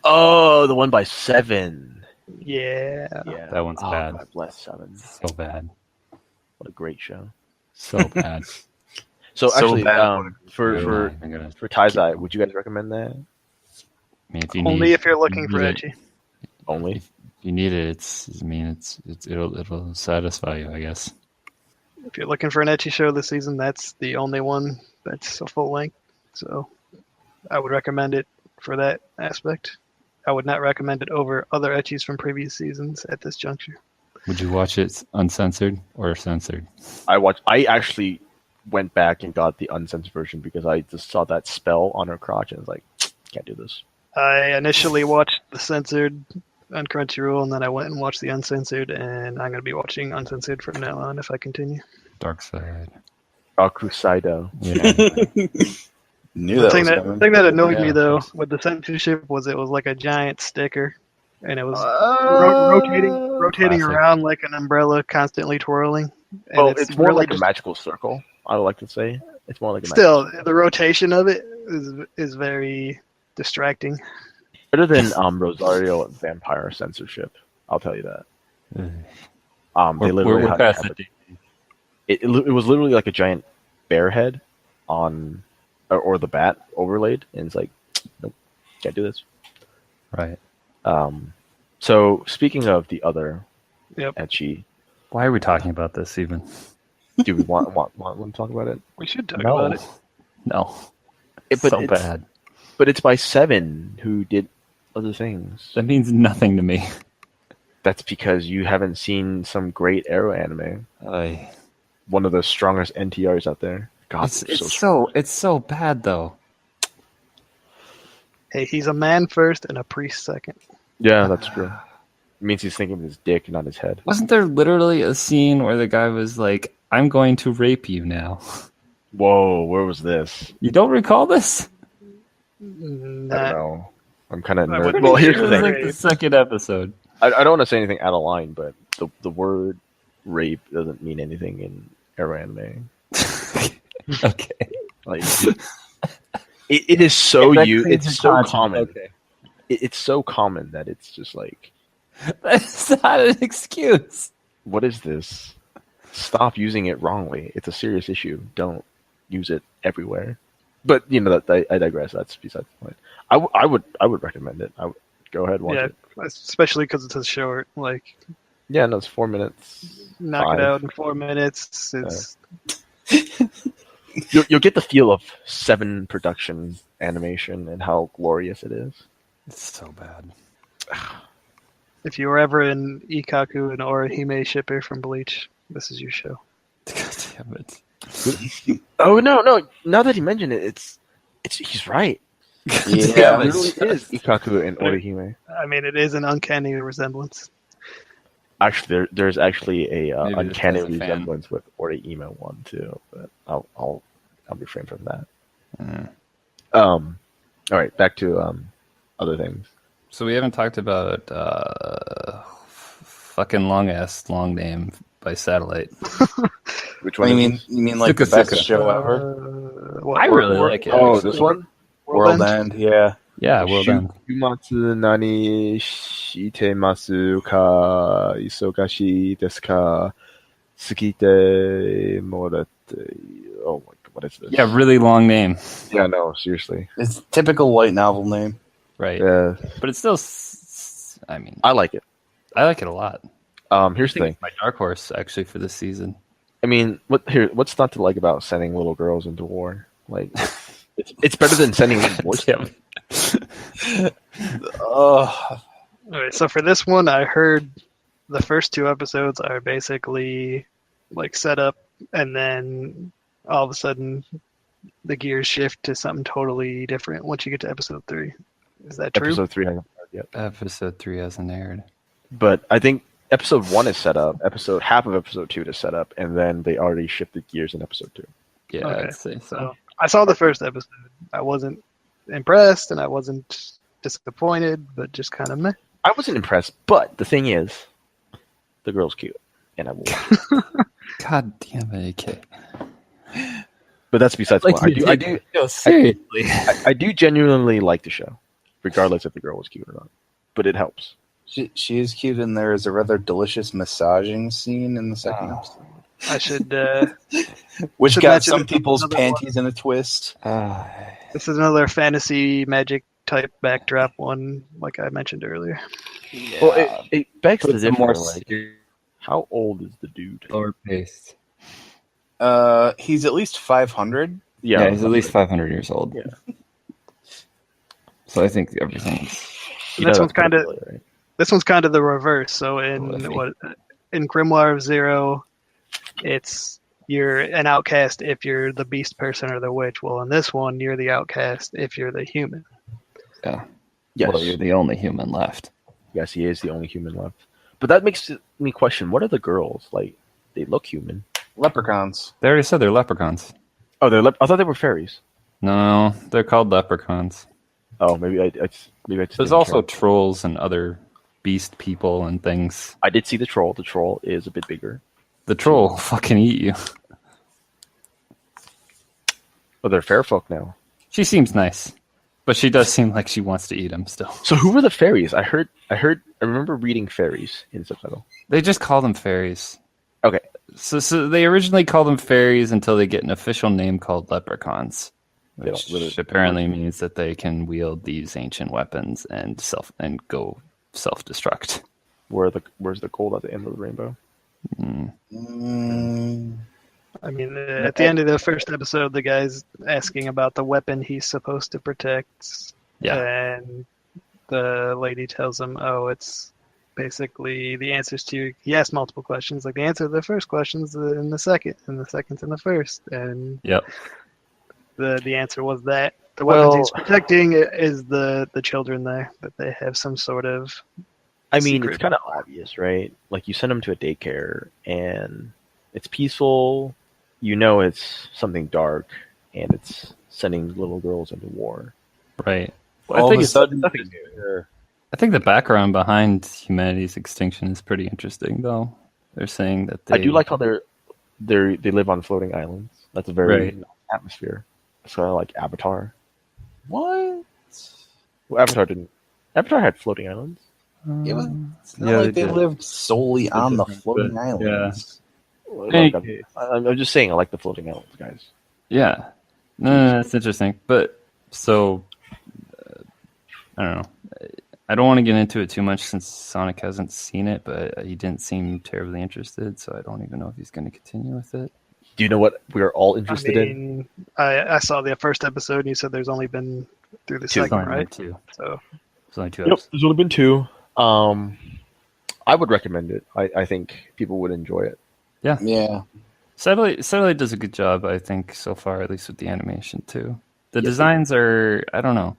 Oh, the one by Seven. Yeah. Yeah, That one's bad. God bless Seven. So bad. What a great show. So bad. So actually, bad. for I'm gonna- Taizai, would you guys recommend that? I mean, if you Only need, if you're looking you for need ecchi. Only. If you need it, it'll satisfy you, I guess. If you're looking for an ecchi show this season, that's the only one that's a full length. So I would recommend it for that aspect. I would not recommend it over other ecchis from previous seasons at this juncture. Would you watch it uncensored or censored? I actually went back and got the uncensored version because I just saw that spell on her crotch and was like, can't do this. I initially watched the censored on Crunchyroll, and then I went and watched the uncensored, and I'm going to be watching uncensored from now on if I continue. Dark Side. DARKU SEIDO. Yeah. Knew The that thing was that, coming. thing that annoyed me, Yeah. though, with the censorship was it was like a giant sticker, and it was rotating Classic. around like an umbrella, constantly twirling. And Well, it's more really like a just- magical circle, I would like to say. It's more like a Still, the rotation of it is very distracting. better than Rosario Vampire censorship. I'll tell you that. They literally We're had past to have it. it was literally like a giant bear head on or the bat overlaid, and it's like, nope, can't do this. Right. So speaking of the other Yep. ecchi, Why are we talking about this even? do we want to talk about it? We should talk No. about it. No. But So it's bad. But it's by Seven, who did other things. That means nothing to me. That's because you haven't seen some great Arrow anime. I One of the strongest NTRs out there. God, it's so bad though. Hey, he's a man first and a priest second. Yeah, that's true. It means he's thinking of his dick, not his head. Wasn't there literally a scene where the guy was like, "I'm going to rape you now"? Whoa, where was this? You don't recall this? I don't Nah, know. I'm kind of I nervous. wouldn't Well, be here's It the was thing. like the second episode. I don't want to say anything out of line, but the word rape doesn't mean anything in Arrow anime. Okay. Like, it is so it's so Content, common. Okay. It's so common that it's just like, That's not an excuse. what is this? Stop using it wrongly. It's a serious issue. Don't use it everywhere. But you know, that I digress. That's besides the point. I would recommend it. I would go ahead and watch yeah, it. especially because it's a short. Like, Yeah, no, it's 4 minutes. knock 5. it out in 4 minutes. It's You'll get the feel of Seven production animation and how glorious it is. It's so bad. if you were ever an Ikaku and Orihime shipper from Bleach, this is your show. God damn it. Oh no! Now that he mentioned it, it's he's right. Yeah, It literally is Ikaku and Orihime. I mean, it is an uncanny resemblance. Actually, there's actually a Maybe just uncanny as a fan. resemblance with Orihime one too, but I'll refrain from that. All right, back to other things. So we haven't talked about fucking long name by Satellite. Which What one? do you is mean? You mean like the Suka best Suka. show ever? What, I really like it. Oh, actually. this one? World End. Yeah. Yeah, well done. Shumatsu nani shitemasu ka isogashi desu ka tsukite morate. Oh my god, what is this? Yeah, really long name. Yeah, no, seriously. It's typical light novel name. Right. Yeah, But it's still, I mean, I like it. I like it a lot. Here's the I think thing. it's my dark horse, actually, for this season. I mean, what's not to like about sending little girls into war? Like, it's better than sending little boys. Damn. Oh, Alright, so for this one, I heard the first 2 episodes are basically like set up, and then all of a sudden the gears shift to something totally different once you get to episode 3. Is that true? Episode 3 hasn't aired yet. Episode 3 hasn't aired. But I think episode 1 is set up. Half of episode 2 is set up, and then they already shifted gears in episode 2. Yeah, Okay. I'd say so. So I saw the first episode. I wasn't impressed and I wasn't disappointed, but just kind of meh. I wasn't impressed, but the thing is, the girl's cute, and I will watch it. God damn it, AK. But that's besides the point. Seriously. I do genuinely like the show, regardless if the girl was cute or not. But it helps. She is cute, and there is a rather delicious massaging scene in the second episode. I should. Which should got mention some people's another panties in a twist. This is another fantasy magic type backdrop one, like I mentioned earlier. Yeah. Well, it begs the Puts a more difference. Like, how old is the dude? slower paced. He's at least 500. Yeah, he's at least 500 years old. Yeah. So I think everything's. This one's kind of right? this one's kind of the reverse. So in Grimoire of Zero, it's you're an outcast if you're the beast person or the witch. Well, in this one, you're the outcast if you're the human. Yeah. Yes. Well, you're the only human left. Yes, he is the only human left. But that makes me question: what are the girls like? They look human. Leprechauns. They already said they're leprechauns. Oh, I thought they were fairies. No, they're called leprechauns. Oh, maybe I just There's didn't also check. trolls and other beast people and things. I did see the troll. The troll is a bit bigger. The troll will fucking eat you. Oh, they're fair folk now. She seems nice, but she does seem like she wants to eat him still. So who were the fairies? I remember reading fairies in subtitle. They just call them fairies. Okay. So they originally called them fairies until they get an official name called leprechauns, They which don't really- apparently means that they can wield these ancient weapons and go self-destruct. Where's the gold at the end of the rainbow? I mean, at the end of the first episode, the guy's asking about the weapon he's supposed to protect. Yeah. And the lady tells him, oh, it's basically the answers to... He asked multiple questions. Like, the answer to the first question's in the second, and the second's in the first. And Yep. the answer was that. The weapons he's protecting is the children there, that they have some sort of... I mean, secret. it's kind of obvious, right? Like, you send them to a daycare, and it's peaceful. You know it's something dark, and it's sending little girls into war. Right. All I think of a it's sudden, nothing new. I think the background behind humanity's extinction is pretty interesting, though. They're saying that I do like how they live on floating islands. That's a very Right. nice atmosphere. It's kind of like Avatar. what? Well, Avatar had floating islands. It was, it's not Yeah, like they they did. lived solely on the different, floating but, islands. Like, I'm just saying, I like the floating islands, guys. Yeah. No, that's interesting. But, so, I don't know. I don't want to get into it too much since Sonic hasn't seen it, but he didn't seem terribly interested, so I don't even know if he's going to continue with it. Do you know what we are all interested in? I saw the first episode, and you said there's only been through the second, Only right? two. So There's only two Yep, episodes. there's only been 2. I would recommend it. I think people would enjoy it. Yeah. Satellite does a good job, I think, so far, at least with the animation, too. The designs are, I don't know.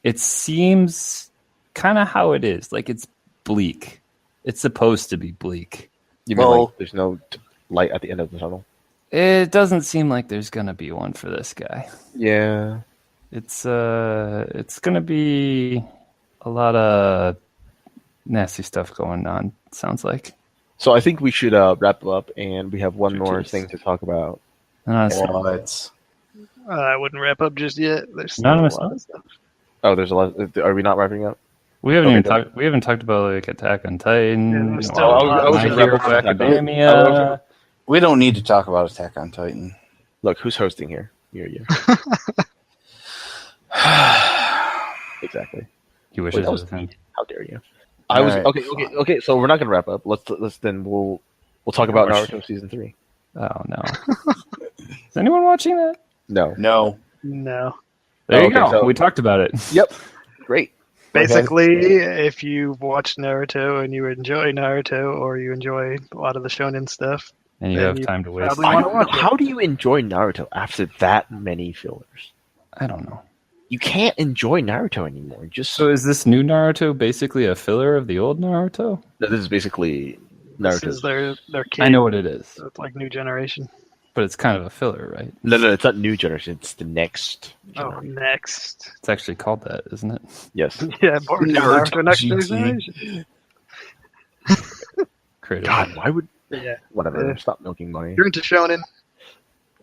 It seems kind of how it is. Like, it's bleak. It's supposed to be bleak. You mean Well- like there's no light at the end of the tunnel? It doesn't seem like there's going to be one for this guy. Yeah. It's going to be a lot of nasty stuff going on, it sounds like. So I think we should wrap up, and we have one more Jeez. thing to talk about. What? I wouldn't wrap up just yet. There's still Anonymous a lot of stuff. Oh, there's a lot. Are we not wrapping up? We haven't Okay, even talked. We haven't talked about like Attack on Titan. Yeah, there's or still a lot. I was My gonna wrap Hero up on Attack on Titan. Academia. We don't need to talk about Attack on Titan. Look, who's hosting here? You. Exactly. He wishes Wait, it was him. How dare you? I was Alright, okay. So we're not gonna wrap up. Let's then we'll talk about Naruto season 3. Oh no! Is anyone watching that? No. No. No. There Oh, you okay, go. so- We talked about it. Yep. Great. Basically, if you watch Naruto and you enjoy Naruto, or you enjoy a lot of the shonen stuff, And you have time to waste. How do you enjoy Naruto after that many fillers? I don't know. You can't enjoy Naruto anymore. So is this new Naruto basically a filler of the old Naruto? No, this is basically Naruto. This is their kid. I know what it is. So it's like new generation. But it's kind of a filler, right? No, it's not new generation. It's the next generation. Oh, next. It's actually called that, isn't it? Yes. Yeah, Naruto next generation. God, why would... Yeah. Whatever, stop milking money. If you're into shonen,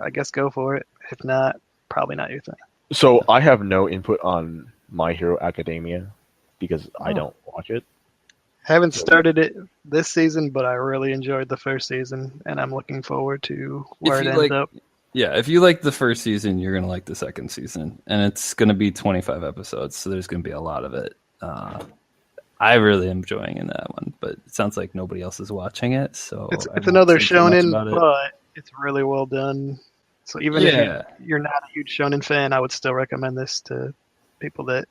I guess go for it. If not, probably not your thing. So I have no input on My Hero Academia because I don't watch it. Haven't started it this season, but I really enjoyed the first season, and I'm looking forward to where it ends up. Yeah, if you like the first season, you're going to like the second season. And it's going to be 25 episodes, so there's going to be a lot of it. I really am enjoying in that one, but it sounds like nobody else is watching it. So it's another shonen, but it's really well done. So even if you're not a huge shonen fan, I would still recommend this to people that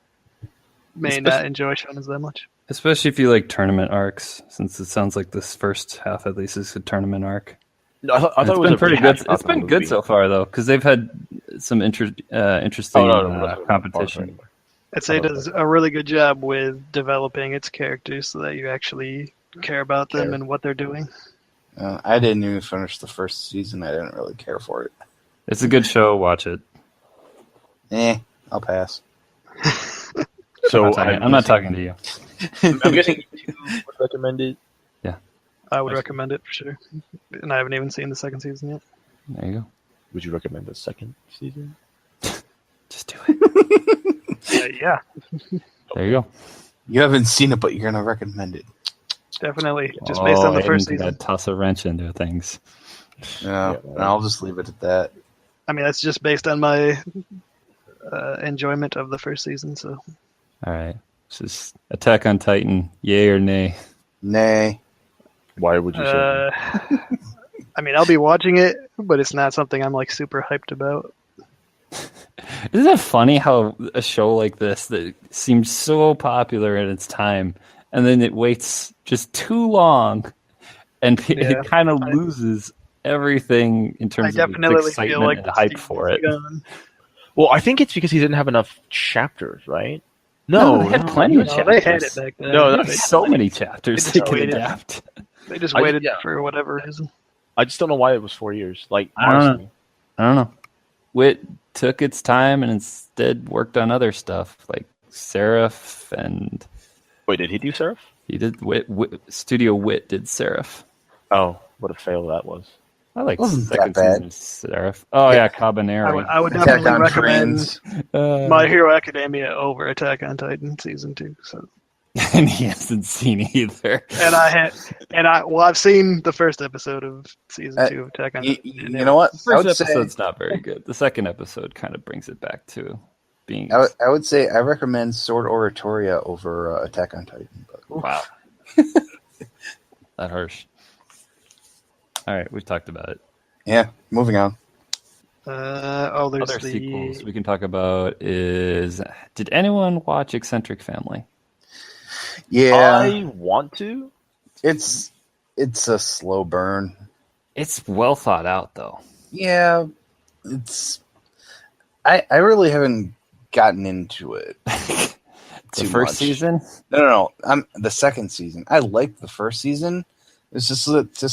may not enjoy shonen that much. Especially if you like tournament arcs, since it sounds like this first half at least is a tournament arc. No, I thought it was been pretty good. It's been good so far, though, because they've had some interesting competition. I'd say it does a really good job with developing its characters so that you actually care about them and what they're doing. I didn't even finish the first season. I didn't really care for it. It's a good show. Watch it. I'll pass. So I'm not talking to you. I'm guessing you would recommend it. Yeah, I would recommend it for sure. And I haven't even seen the second season yet. There you go. Would you recommend the second season? Just do it. Yeah. There you go. You haven't seen it, but you're gonna recommend it. Definitely, just based on the first season. Toss a wrench into things. Yeah, I'll just leave it at that. I mean, that's just based on my enjoyment of the first season. So, all right, this is Attack on Titan. Yay or nay? Nay. Why would you say? I mean, I'll be watching it, but it's not something I'm like super hyped about. Isn't it funny how a show like this that seems so popular at its time, and then it waits just too long, and it kind of loses everything in terms of excitement and hype for it. Well, I think it's because he didn't have enough chapters, right? No, they had plenty of chapters. They had it back then. No, there's so many chapters they could adapt. They just waited for whatever reason. I just don't know why it was 4 years. Like, I don't know. Wit took its time and instead worked on other stuff like Seraph and... Wait, did he do Seraph? He did. Studio Wit did Seraph. Oh, what a fail that was. I like second season of Seraph. Oh, yeah, Cabaneri. I would definitely recommend My Hero Academia over Attack on Titan Season 2. So. And he hasn't seen either. I've seen the first episode of Season 2 of Attack on Titan. You know what? The first episode's not very good. The second episode kind of brings it back to being... I would say I recommend Sword Oratoria over Attack on Titan. But... Wow. That harsh. All right, we've talked about it. Yeah, moving on. There's other sequels we can talk about is... Did anyone watch Eccentric Family? Yeah. I want to. It's a slow burn. It's well thought out, though. Yeah, it's... I really haven't gotten into it. The first season? No. The second season. I liked the first season. It's just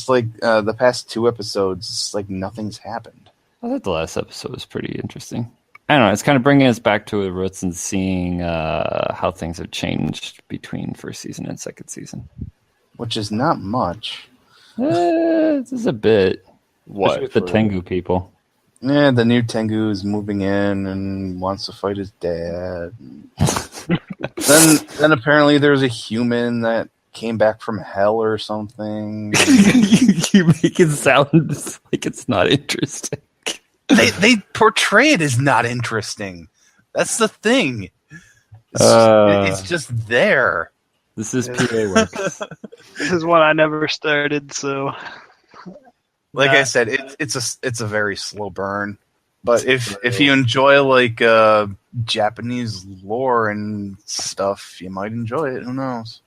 like the past 2 episodes. It's like nothing's happened. I thought the last episode was pretty interesting. I don't know. It's kind of bringing us back to the roots and seeing how things have changed between first season and second season. Which is not much. This is a bit. What? With the Tengu people. Yeah, the new Tengu is moving in and wants to fight his dad. then apparently there's a human that came back from hell or something. You make it sound like it's not interesting. They portray it as not interesting. That's the thing. It's just there. This is PA work. This is one I never started, so... Like I said, it's a very slow burn. But if you enjoy like Japanese lore and stuff, you might enjoy it. Who knows?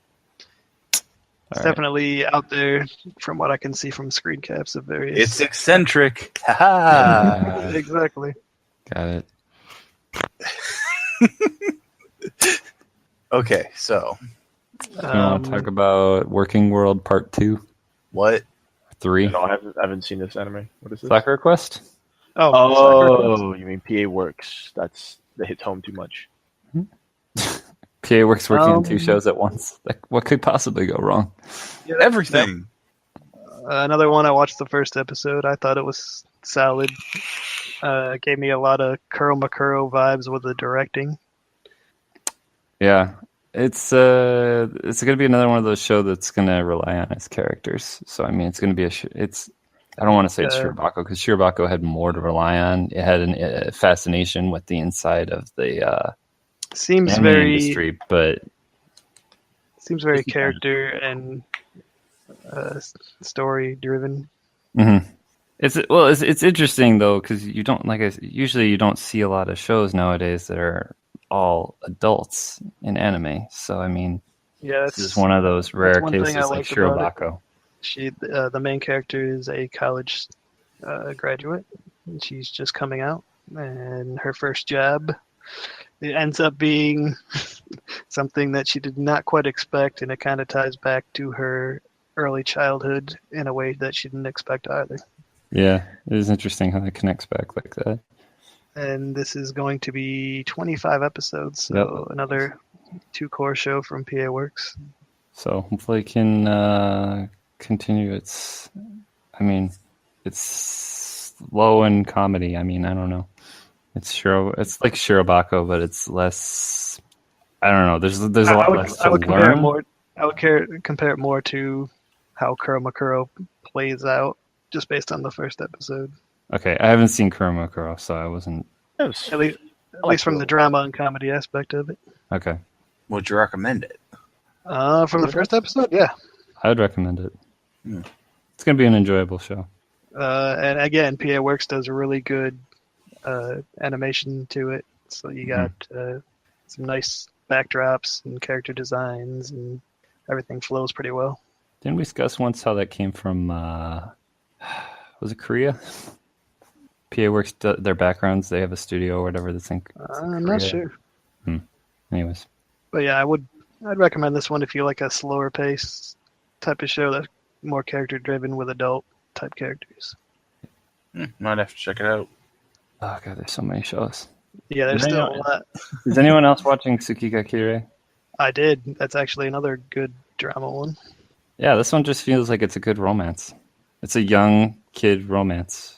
It's definitely out there from what I can see from screen caps of various. It's eccentric. Ha Exactly. Got it. Okay, so. You want to talk about Working World Part 2? What? 3? No, I haven't seen this anime. What is this? Sakura Quest? Oh, you mean PA Works. That hits home too much. PA Works working on 2 shows at once. Like, what could possibly go wrong? Yeah, everything. Another one, I watched the first episode. I thought it was solid. It gave me a lot of Kuro Makuro vibes with the directing. Yeah. It's going to be another one of those shows that's going to rely on its characters. So, I mean, it's going to be I don't want to say it's Shirobako, because Shirobako had more to rely on. It had a fascination with the inside of the seems anime very industry, but seems very character and story driven. Mm-hmm. It's interesting though, because you don't usually you don't see a lot of shows nowadays that are all adults in anime. So I mean, yeah, this is one of those rare cases like Shirobako. The main character is a college graduate, and she's just coming out, and her first job, it ends up being something that she did not quite expect, and it kind of ties back to her early childhood in a way that she didn't expect either. Yeah, it is interesting how that connects back like that. And this is going to be 25 episodes, so another 2-core show from PA Works. So hopefully it can continue its... I mean, it's low in comedy. I mean, I don't know. It's like Shirobako, but it's less... I don't know. There's a lot less to learn. I would compare it more to how Kuro Makuro plays out, just based on the first episode. Okay, I haven't seen Kuro Makuro, so I wasn't... At least from the drama and comedy aspect of it. Okay. Would you recommend it? From the first episode, yeah. I would recommend it. It's going to be an enjoyable show. And again, PA Works does a really good animation to it. So you got some nice backdrops and character designs, and everything flows pretty well. Didn't we discuss once how that came from, was it Korea? PA Works, their backgrounds, they have a studio or whatever that's in I'm not sure. Anyways. But yeah, I'd recommend this one if you like a slower pace type of show that's more character driven with adult type characters. Might have to check it out. Oh god, there's so many shows. Yeah, there's still a lot. Is anyone else watching Tsukigakure? I did. That's actually another good drama one. Yeah, this one just feels like it's a good romance. It's a young kid romance.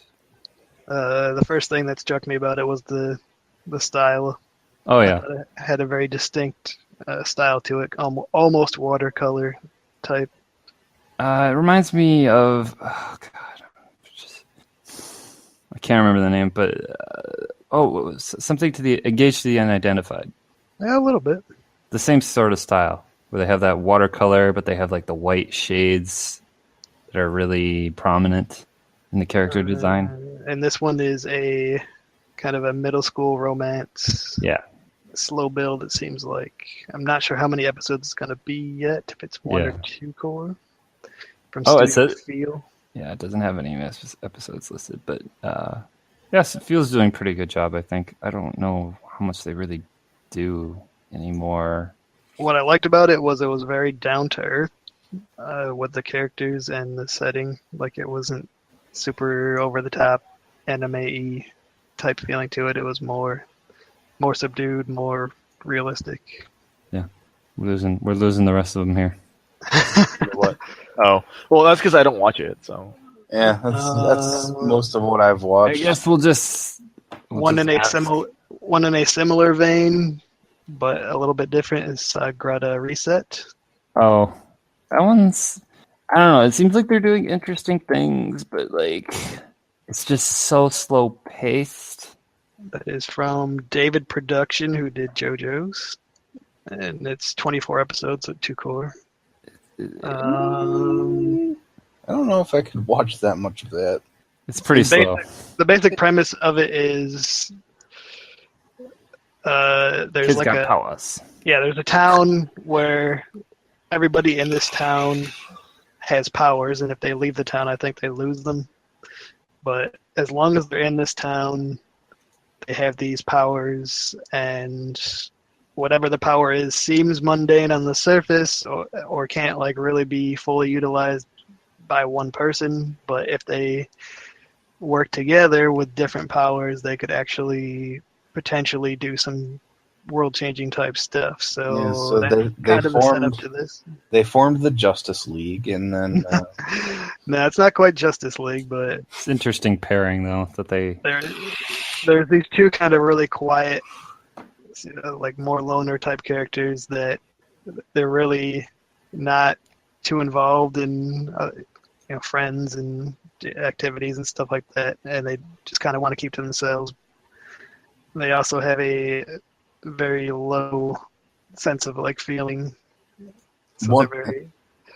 The first thing that struck me about it was the style. Oh yeah, it had a very distinct style to it, almost watercolor type. It reminds me of I can't remember the name, but something to the Engaged to the Unidentified. Yeah, a little bit. The same sort of style, where they have that watercolor, but they have like the white shades that are really prominent in the character design. And this one is a kind of a middle school romance. Yeah. Slow build, it seems like. I'm not sure how many episodes it's going to be yet, if it's 1 or 2 core. From Studio Feel. Yeah, it doesn't have any episodes listed, but yes, Feel's doing a pretty good job, I think. I don't know how much they really do anymore. What I liked about it was very down to earth with the characters and the setting. Like, it wasn't super over the top anime-y type feeling to it. It was more subdued, more realistic. Yeah, we're losing the rest of them here. What? Oh, well, that's because I don't watch it. So yeah, that's most of what I've watched. I guess we'll just one in a similar vein, but a little bit different is Greta Reset. Oh, that one's, I don't know. It seems like they're doing interesting things, but like it's just so slow paced. That is from David Production, who did JoJo's, and it's 24 episodes at 2 core. I don't know if I could watch that much of that. It's pretty slow. The basic premise of it is there's Kids like got powers. Yeah, there's a town where everybody in this town has powers, and if they leave the town, I think they lose them. But as long as they're in this town, they have these powers, and whatever the power is seems mundane on the surface, or can't like really be fully utilized by one person. But if they work together with different powers, they could actually potentially do some world-changing type stuff. So that's kind of a setup to this. They formed the Justice League, and then no, it's not quite Justice League, but it's interesting pairing though that there's these two kind of really quiet, like more loner type characters that they're really not too involved in friends and activities and stuff like that, and they just kind of want to keep to themselves. They also have a very low sense of like feeling. So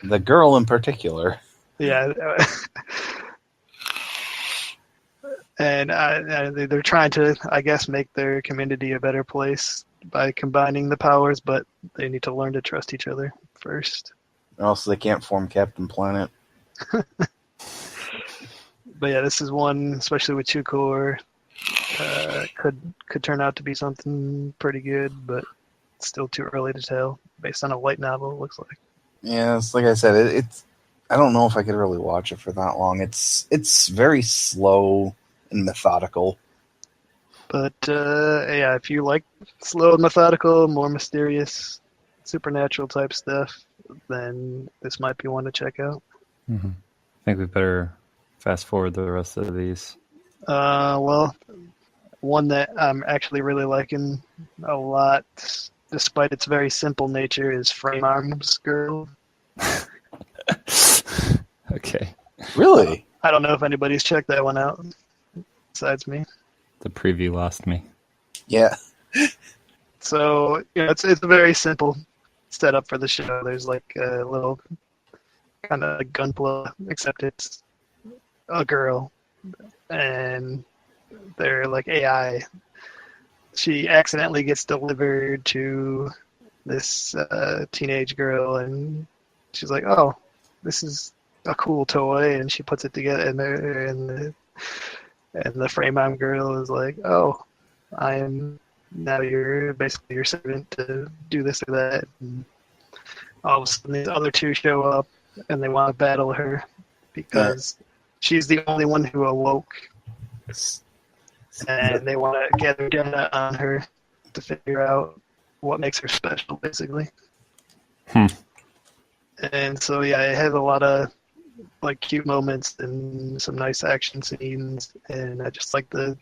the girl in particular. Yeah. And they're trying to, I guess, make their community a better place by combining the powers, but they need to learn to trust each other first. Also, they can't form Captain Planet. But yeah, this is one, especially with two core, could turn out to be something pretty good, but it's still too early to tell. Based on a light novel, it looks like. Yeah, it's like I said, it's. I don't know if I could really watch it for that long. It's very slow and methodical. But yeah, if you like slow and methodical, more mysterious, supernatural type stuff, then this might be one to check out. Mm-hmm. I think we better fast forward the rest of these. Well, one that I'm actually really liking a lot, despite its very simple nature, is Frame Arms Girl. Okay. Really? I don't know if anybody's checked that one out besides me. The preview lost me. Yeah. So it's a very simple setup for the show. There's like a little kind of gunpla, except it's a girl, and they're like AI. She accidentally gets delivered to this teenage girl, and she's like, "Oh, this is a cool toy," and she puts it together, and the frame arm girl is like, "Oh, I am now basically your servant to do this or that." And all of a sudden, these other two show up, and they want to battle her because she's the only one who awoke, and they want to gather data on her to figure out what makes her special, basically. And so, yeah, it has a lot of like cute moments and some nice action scenes, and I just like the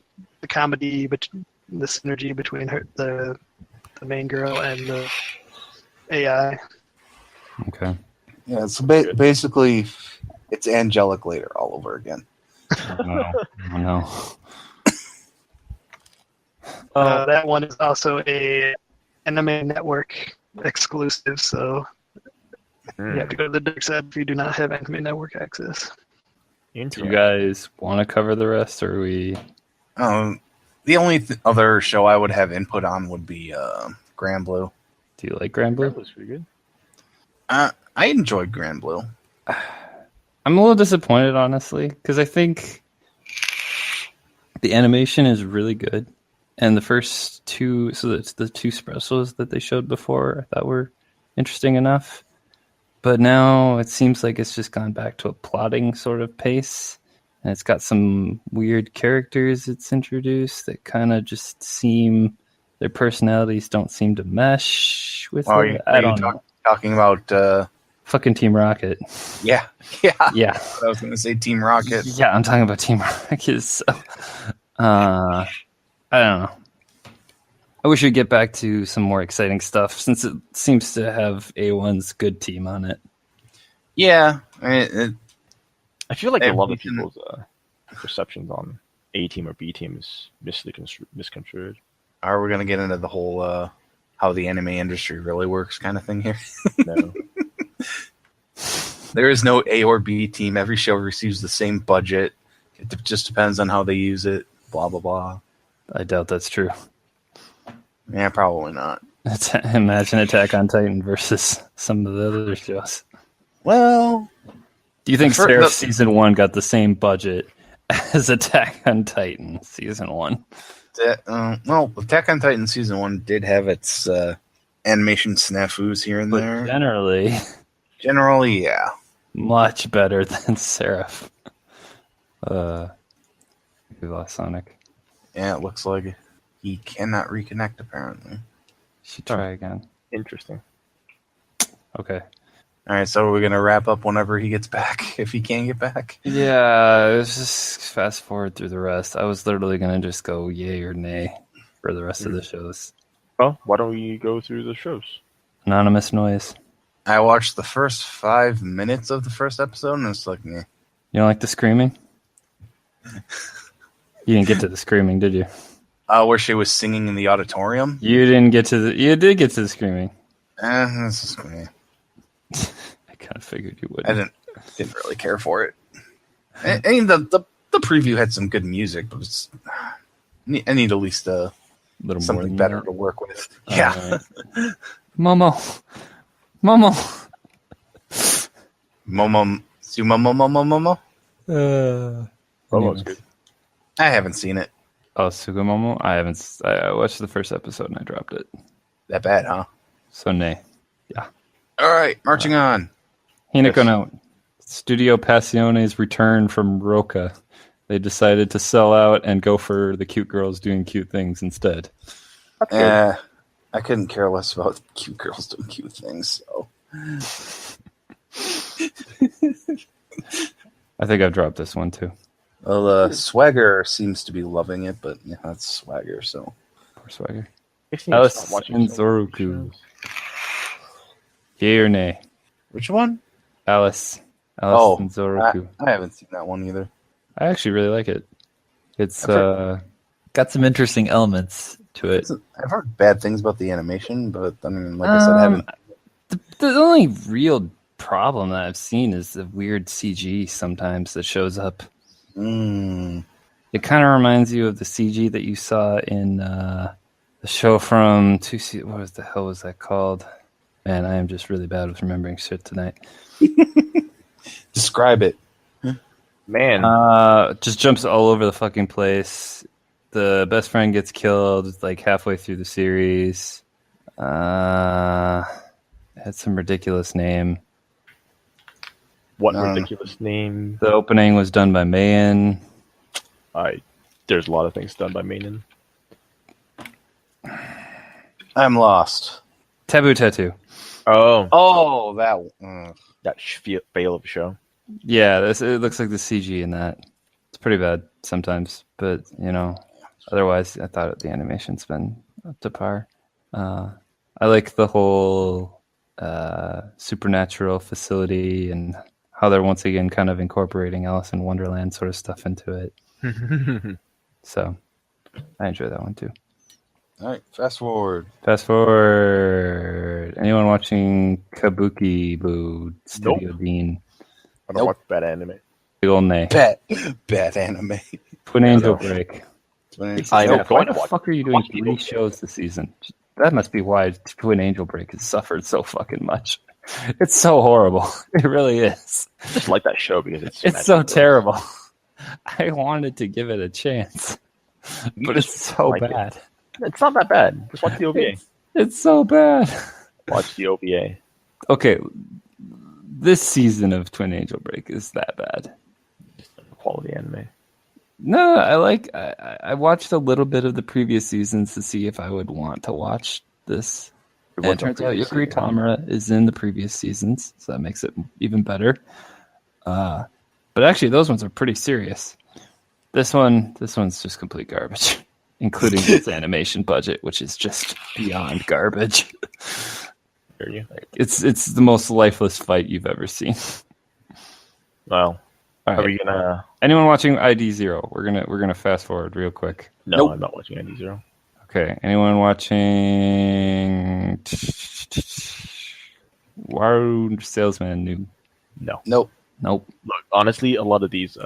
comedy, but the synergy between her, the main girl, and the AI. Okay. Yeah, so basically, it's Angelic Later all over again. Oh no. That one is also a Anime Network exclusive, so you have to go to the dark side if you do not have Anime Network access. Do you guys want to cover the rest, or are we? The only other show I would have input on would be Grand Blue. Do you like Grand Blue? That was pretty good. I enjoyed Grand Blue. I'm a little disappointed, honestly, because I think the animation is really good, and the first two, so that's the two specials that they showed before, I thought were interesting enough. But now it seems like it's just gone back to a plotting sort of pace, and it's got some weird characters it's introduced that kind of just seem, their personalities don't seem to mesh with it. I don't know. Talking about fucking Team Rocket. Yeah. Yeah. I was going to say Team Rocket. Yeah, I'm talking about Team Rocket. So, I don't know. I wish we'd get back to some more exciting stuff, since it seems to have A1's good team on it. Yeah. I feel like a lot of people's perceptions on A team or B team is misconstrued. Are we going to get into the whole how the anime industry really works kind of thing here? No. There is no A or B team. Every show receives the same budget. It just depends on how they use it. Blah, blah, blah. I doubt that's true. Yeah, probably not. Imagine Attack on Titan versus some of the other shows. Well, do you think Seraph Season 1 got the same budget as Attack on Titan Season 1? Well, Attack on Titan Season 1 did have its animation snafus here and there. Generally, yeah. Much better than Seraph. We lost Sonic. Yeah, it looks like he cannot reconnect, apparently. Should try again. Interesting. Okay. All right, so we're going to wrap up whenever he gets back, if he can get back? Yeah, let's just fast forward through the rest. I was literally going to just go yay or nay for the rest of the shows. Well, why don't we go through the shows? Anonymous Noise. I watched the first 5 minutes of the first episode, and it's like, meh. You don't like the screaming? You didn't get to the screaming, did you? Where she was singing in the auditorium? You did get to the screaming. This is meh. I kind of figured you would. I didn't really care for it. I mean, the preview had some good music, but I need at least a little something better to work with. Yeah. Right. Momo. Momo's good. I haven't seen it. Oh, Sugumomo? I watched the first episode and I dropped it. That bad, huh? So, nay. Yeah. All right, marching on. Hinako no. Studio Passione's return from Roca. They decided to sell out and go for the cute girls doing cute things instead. I couldn't care less about cute girls doing cute things. So. I think I've dropped this one too. Well, Swagger seems to be loving it, but yeah, that's Swagger. So poor Swagger. Alice and Zoruku. Yay or nay? Which one? Alice and Zoruku. I haven't seen that one either. I actually really like it. It's got some interesting elements to it. I've heard bad things about the animation, but I mean, like I said, I haven't. The only real problem that I've seen is the weird CG sometimes that shows up. It kind of reminds you of the CG that you saw in the show from what the hell was that called? Man, I am just really bad with remembering shit tonight. Describe it. Man. Just jumps all over the fucking place. The best friend gets killed like halfway through the series. It had some ridiculous name. What ridiculous name? The opening was done by Mayan. There's a lot of things done by Mayan. I'm lost. Taboo Tattoo. Oh, that fail of a show. Yeah, it looks like the CG in that. It's pretty bad sometimes, but otherwise, I thought the animation's been up to par. I like the whole supernatural facility and how they're once again kind of incorporating Alice in Wonderland sort of stuff into it. So, I enjoy that one too. All right, fast forward. Anyone watching Kabuki Boo Studio Dean? I don't watch bad anime. Big ol' nay. Bad anime. Twin Angel Break. I know. Why the fuck are you doing 3 shows this season? That must be why Twin Angel Break has suffered so fucking much. It's so horrible. It really is. I just like that show because it's so terrible. I wanted to give it a chance, but it's so bad. It's not that bad. Just watch the OVA. It's so bad. Watch the OVA. Okay, this season of Twin Angel Break is that bad. Quality anime. No, I watched a little bit of the previous seasons to see if I would want to watch this. And it turns out Yukari Tamura is in the previous seasons, so that makes it even better. But actually, those ones are pretty serious. This one's just complete garbage, including its animation budget, which is just beyond garbage. It's the most lifeless fight you've ever seen. Well, right. Are we gonna? Anyone watching ID Zero? We're gonna fast forward real quick. No, nope. I'm not watching ID Zero. Okay. Anyone watching Waru Salesman New? No. Nope. Nope. Look, honestly, a lot of these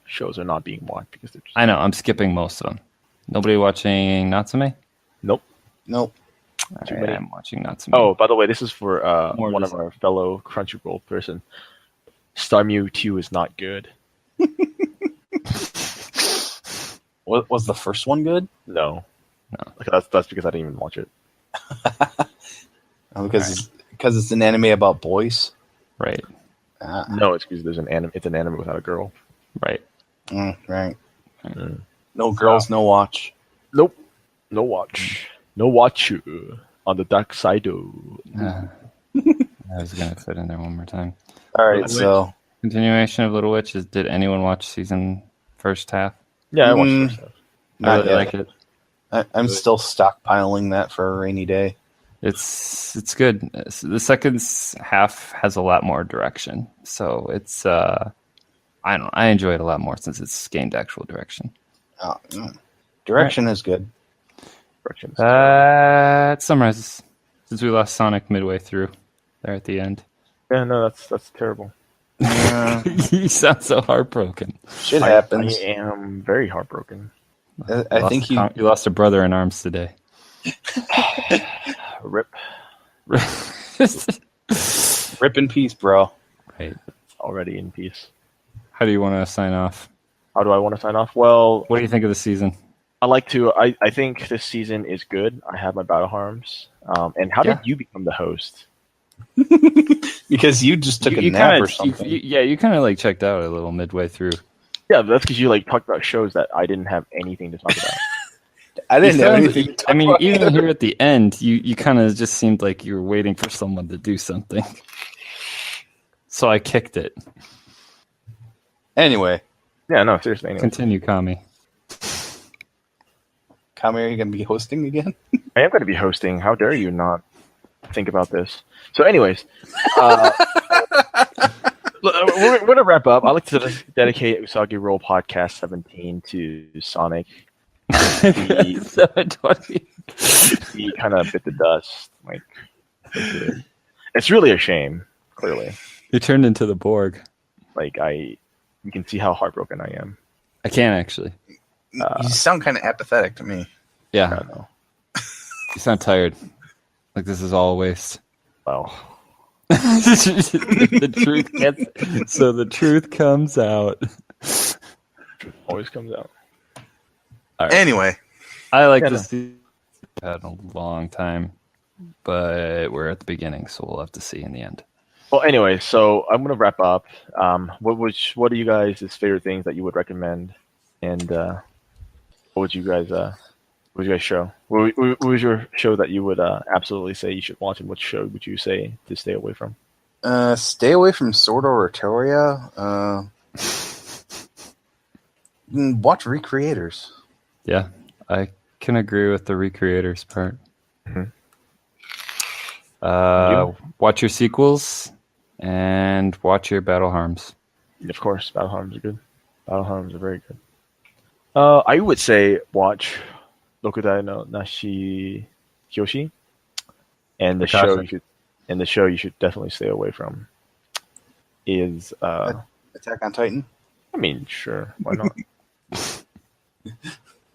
shows are not being watched because they're just... I know. I'm skipping most of them. Nobody watching Natsume? Nope. Nope. Too many. I'm watching Natsume. Oh, by the way, this is for More one of our fellow Crunchyroll person. Star Mew 2 is not good. Was the first one good? No. Like, that's because I didn't even watch it. Because it's an anime about boys. Right. No, it's because it's an anime without a girl. Right. Right. No girls, no watch. Nope. No watch. No watch on the dark side. I was gonna fit in there one more time. All right, so continuation of Little Witches. Did anyone watch season first half? Yeah, I watched the first half. I really like it. I'm still stockpiling that for a rainy day. It's good. The second half has a lot more direction, so it's I enjoy it a lot more since it's gained actual direction. Direction is good. It summarizes since we lost Sonic midway through there at the end. Yeah, no, that's terrible. You sound so heartbroken. Shit happens. I am very heartbroken. I think you lost a brother in arms today. Rip. Rip in peace, bro. Right. Already in peace. How do you want to sign off? How do I want to sign off? Well, what do you think of the season? I think this season is good. I have my battle harms. And how did you become the host? Because you just took a nap or something. You kind of like checked out a little midway through. Yeah, but that's because you like talked about shows that I didn't have anything to talk about. I didn't have anything to talk about. Even here at the end, you kind of just seemed like you were waiting for someone to do something. So I kicked it. Anyway. Yeah, no, seriously. Anyway. Continue, Kami. Kami, are you going to be hosting again? I am going to be hosting. How dare you not think about this? So anyways, we're going to wrap up. I'd like to dedicate UsagiRoll Podcast 17 to Sonic. He 720. He kind of bit the dust. Like, it's really a shame, clearly. You turned into the Borg. Like, you can see how heartbroken I am. I can actually. You sound kind of apathetic to me. Yeah. I don't know. You sound tired. Like this is all a waste. Well. The truth comes out. Truth always comes out. Right. Anyway. I like to see had a long time, but we're at the beginning, so we'll have to see in the end. Well, anyway, so I'm gonna wrap up. What are you guys' favorite things that you would recommend, and what would you guys show? What was your show that you would absolutely say you should watch, and what show would you say to stay away from? Stay away from Sword Oratoria. Watch Recreators. Yeah, I can agree with the Recreators part. Mm-hmm. Watch your sequels and watch your Battle Harms. Of course, Battle Harms are good. Battle Harms are very good. I would say watch Rokudai no Nashi Kyoshi, and the show you should definitely stay away from is Attack on Titan. I mean, sure, why not?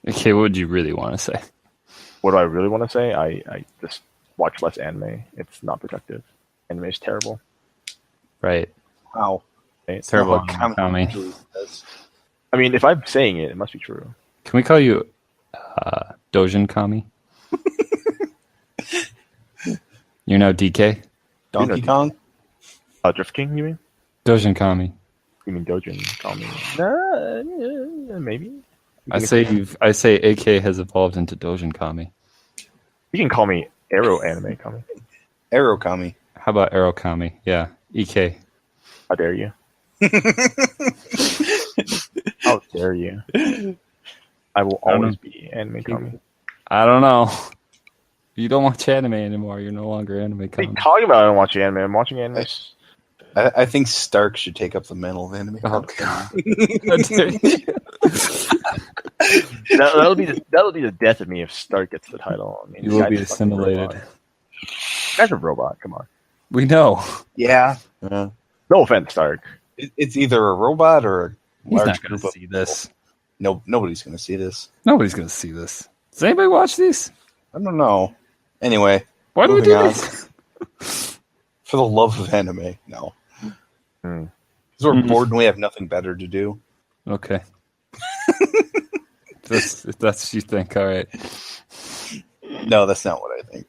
Okay, what would you really want to say? What do I really want to say? I just watch less anime. It's not productive. Anime is terrible. Right. Wow. It's terrible. Kami. I mean, if I'm saying it, it must be true. Can we call you Dojin Kami? You're now DK? Donkey Kong? Drift King, you mean? Dojin Kami. You mean Dojin Kami? Maybe. I say AK has evolved into Dojin Kami. You can call me Arrow Anime Kami. Arrow Kami. How about Arrow Kami? Yeah. EK. How dare you? How dare you? I will always be Anime Kami. I don't know. You don't watch anime anymore. You're no longer Anime Kami. What are you talking about? I don't watch anime. I'm watching anime. I think Stark should take up the mantle of Anime. Oh god. That'll be the death of me if Stark gets the title. I mean, you will be assimilated. Guy's a robot. Come on. We know. Yeah. No offense, Stark. It's either a robot or a large group of see this. No, nobody's going to see this. Nobody's going to see this. Does anybody watch these? I don't know. Anyway, Why do we moving do on. this? For the love of anime, no. Because we're bored and we have nothing better to do. Okay. If that's what you think. All right. No, that's not what I think.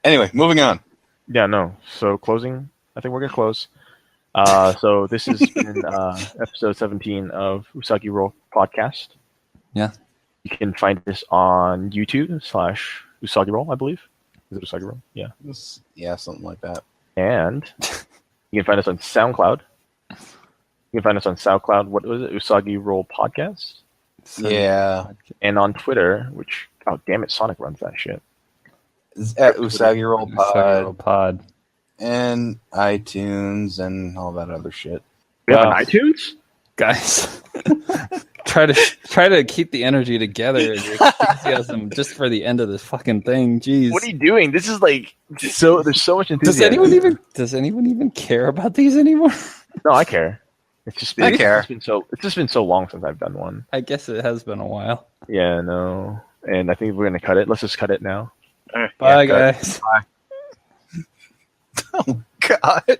Anyway, moving on. Yeah, no. So closing. I think we're gonna close. So this has been episode 17 of UsagiRoll podcast. Yeah. You can find this on YouTube/UsagiRoll, I believe. Is it UsagiRoll? Yeah. Yeah, something like that. And you can find us on SoundCloud. You can find us on SoundCloud. What was it? UsagiRoll podcast. Yeah. And on Twitter, which damn it, Sonic runs that shit. It's at UsagiRoll UsagiRoll Pod. and iTunes and all that other shit. We have an iTunes? Guys. try to keep the energy together and the enthusiasm just for the end of this fucking thing. Jeez. What are you doing? This is like so. There's so much enthusiasm. Does anyone even care about these anymore? No, I care. It's just been, I care. It's just been so long since I've done one. I guess it has been a while. Yeah, no. And I think we're gonna cut it. Let's just cut it now. Bye, guys. Bye. Oh God.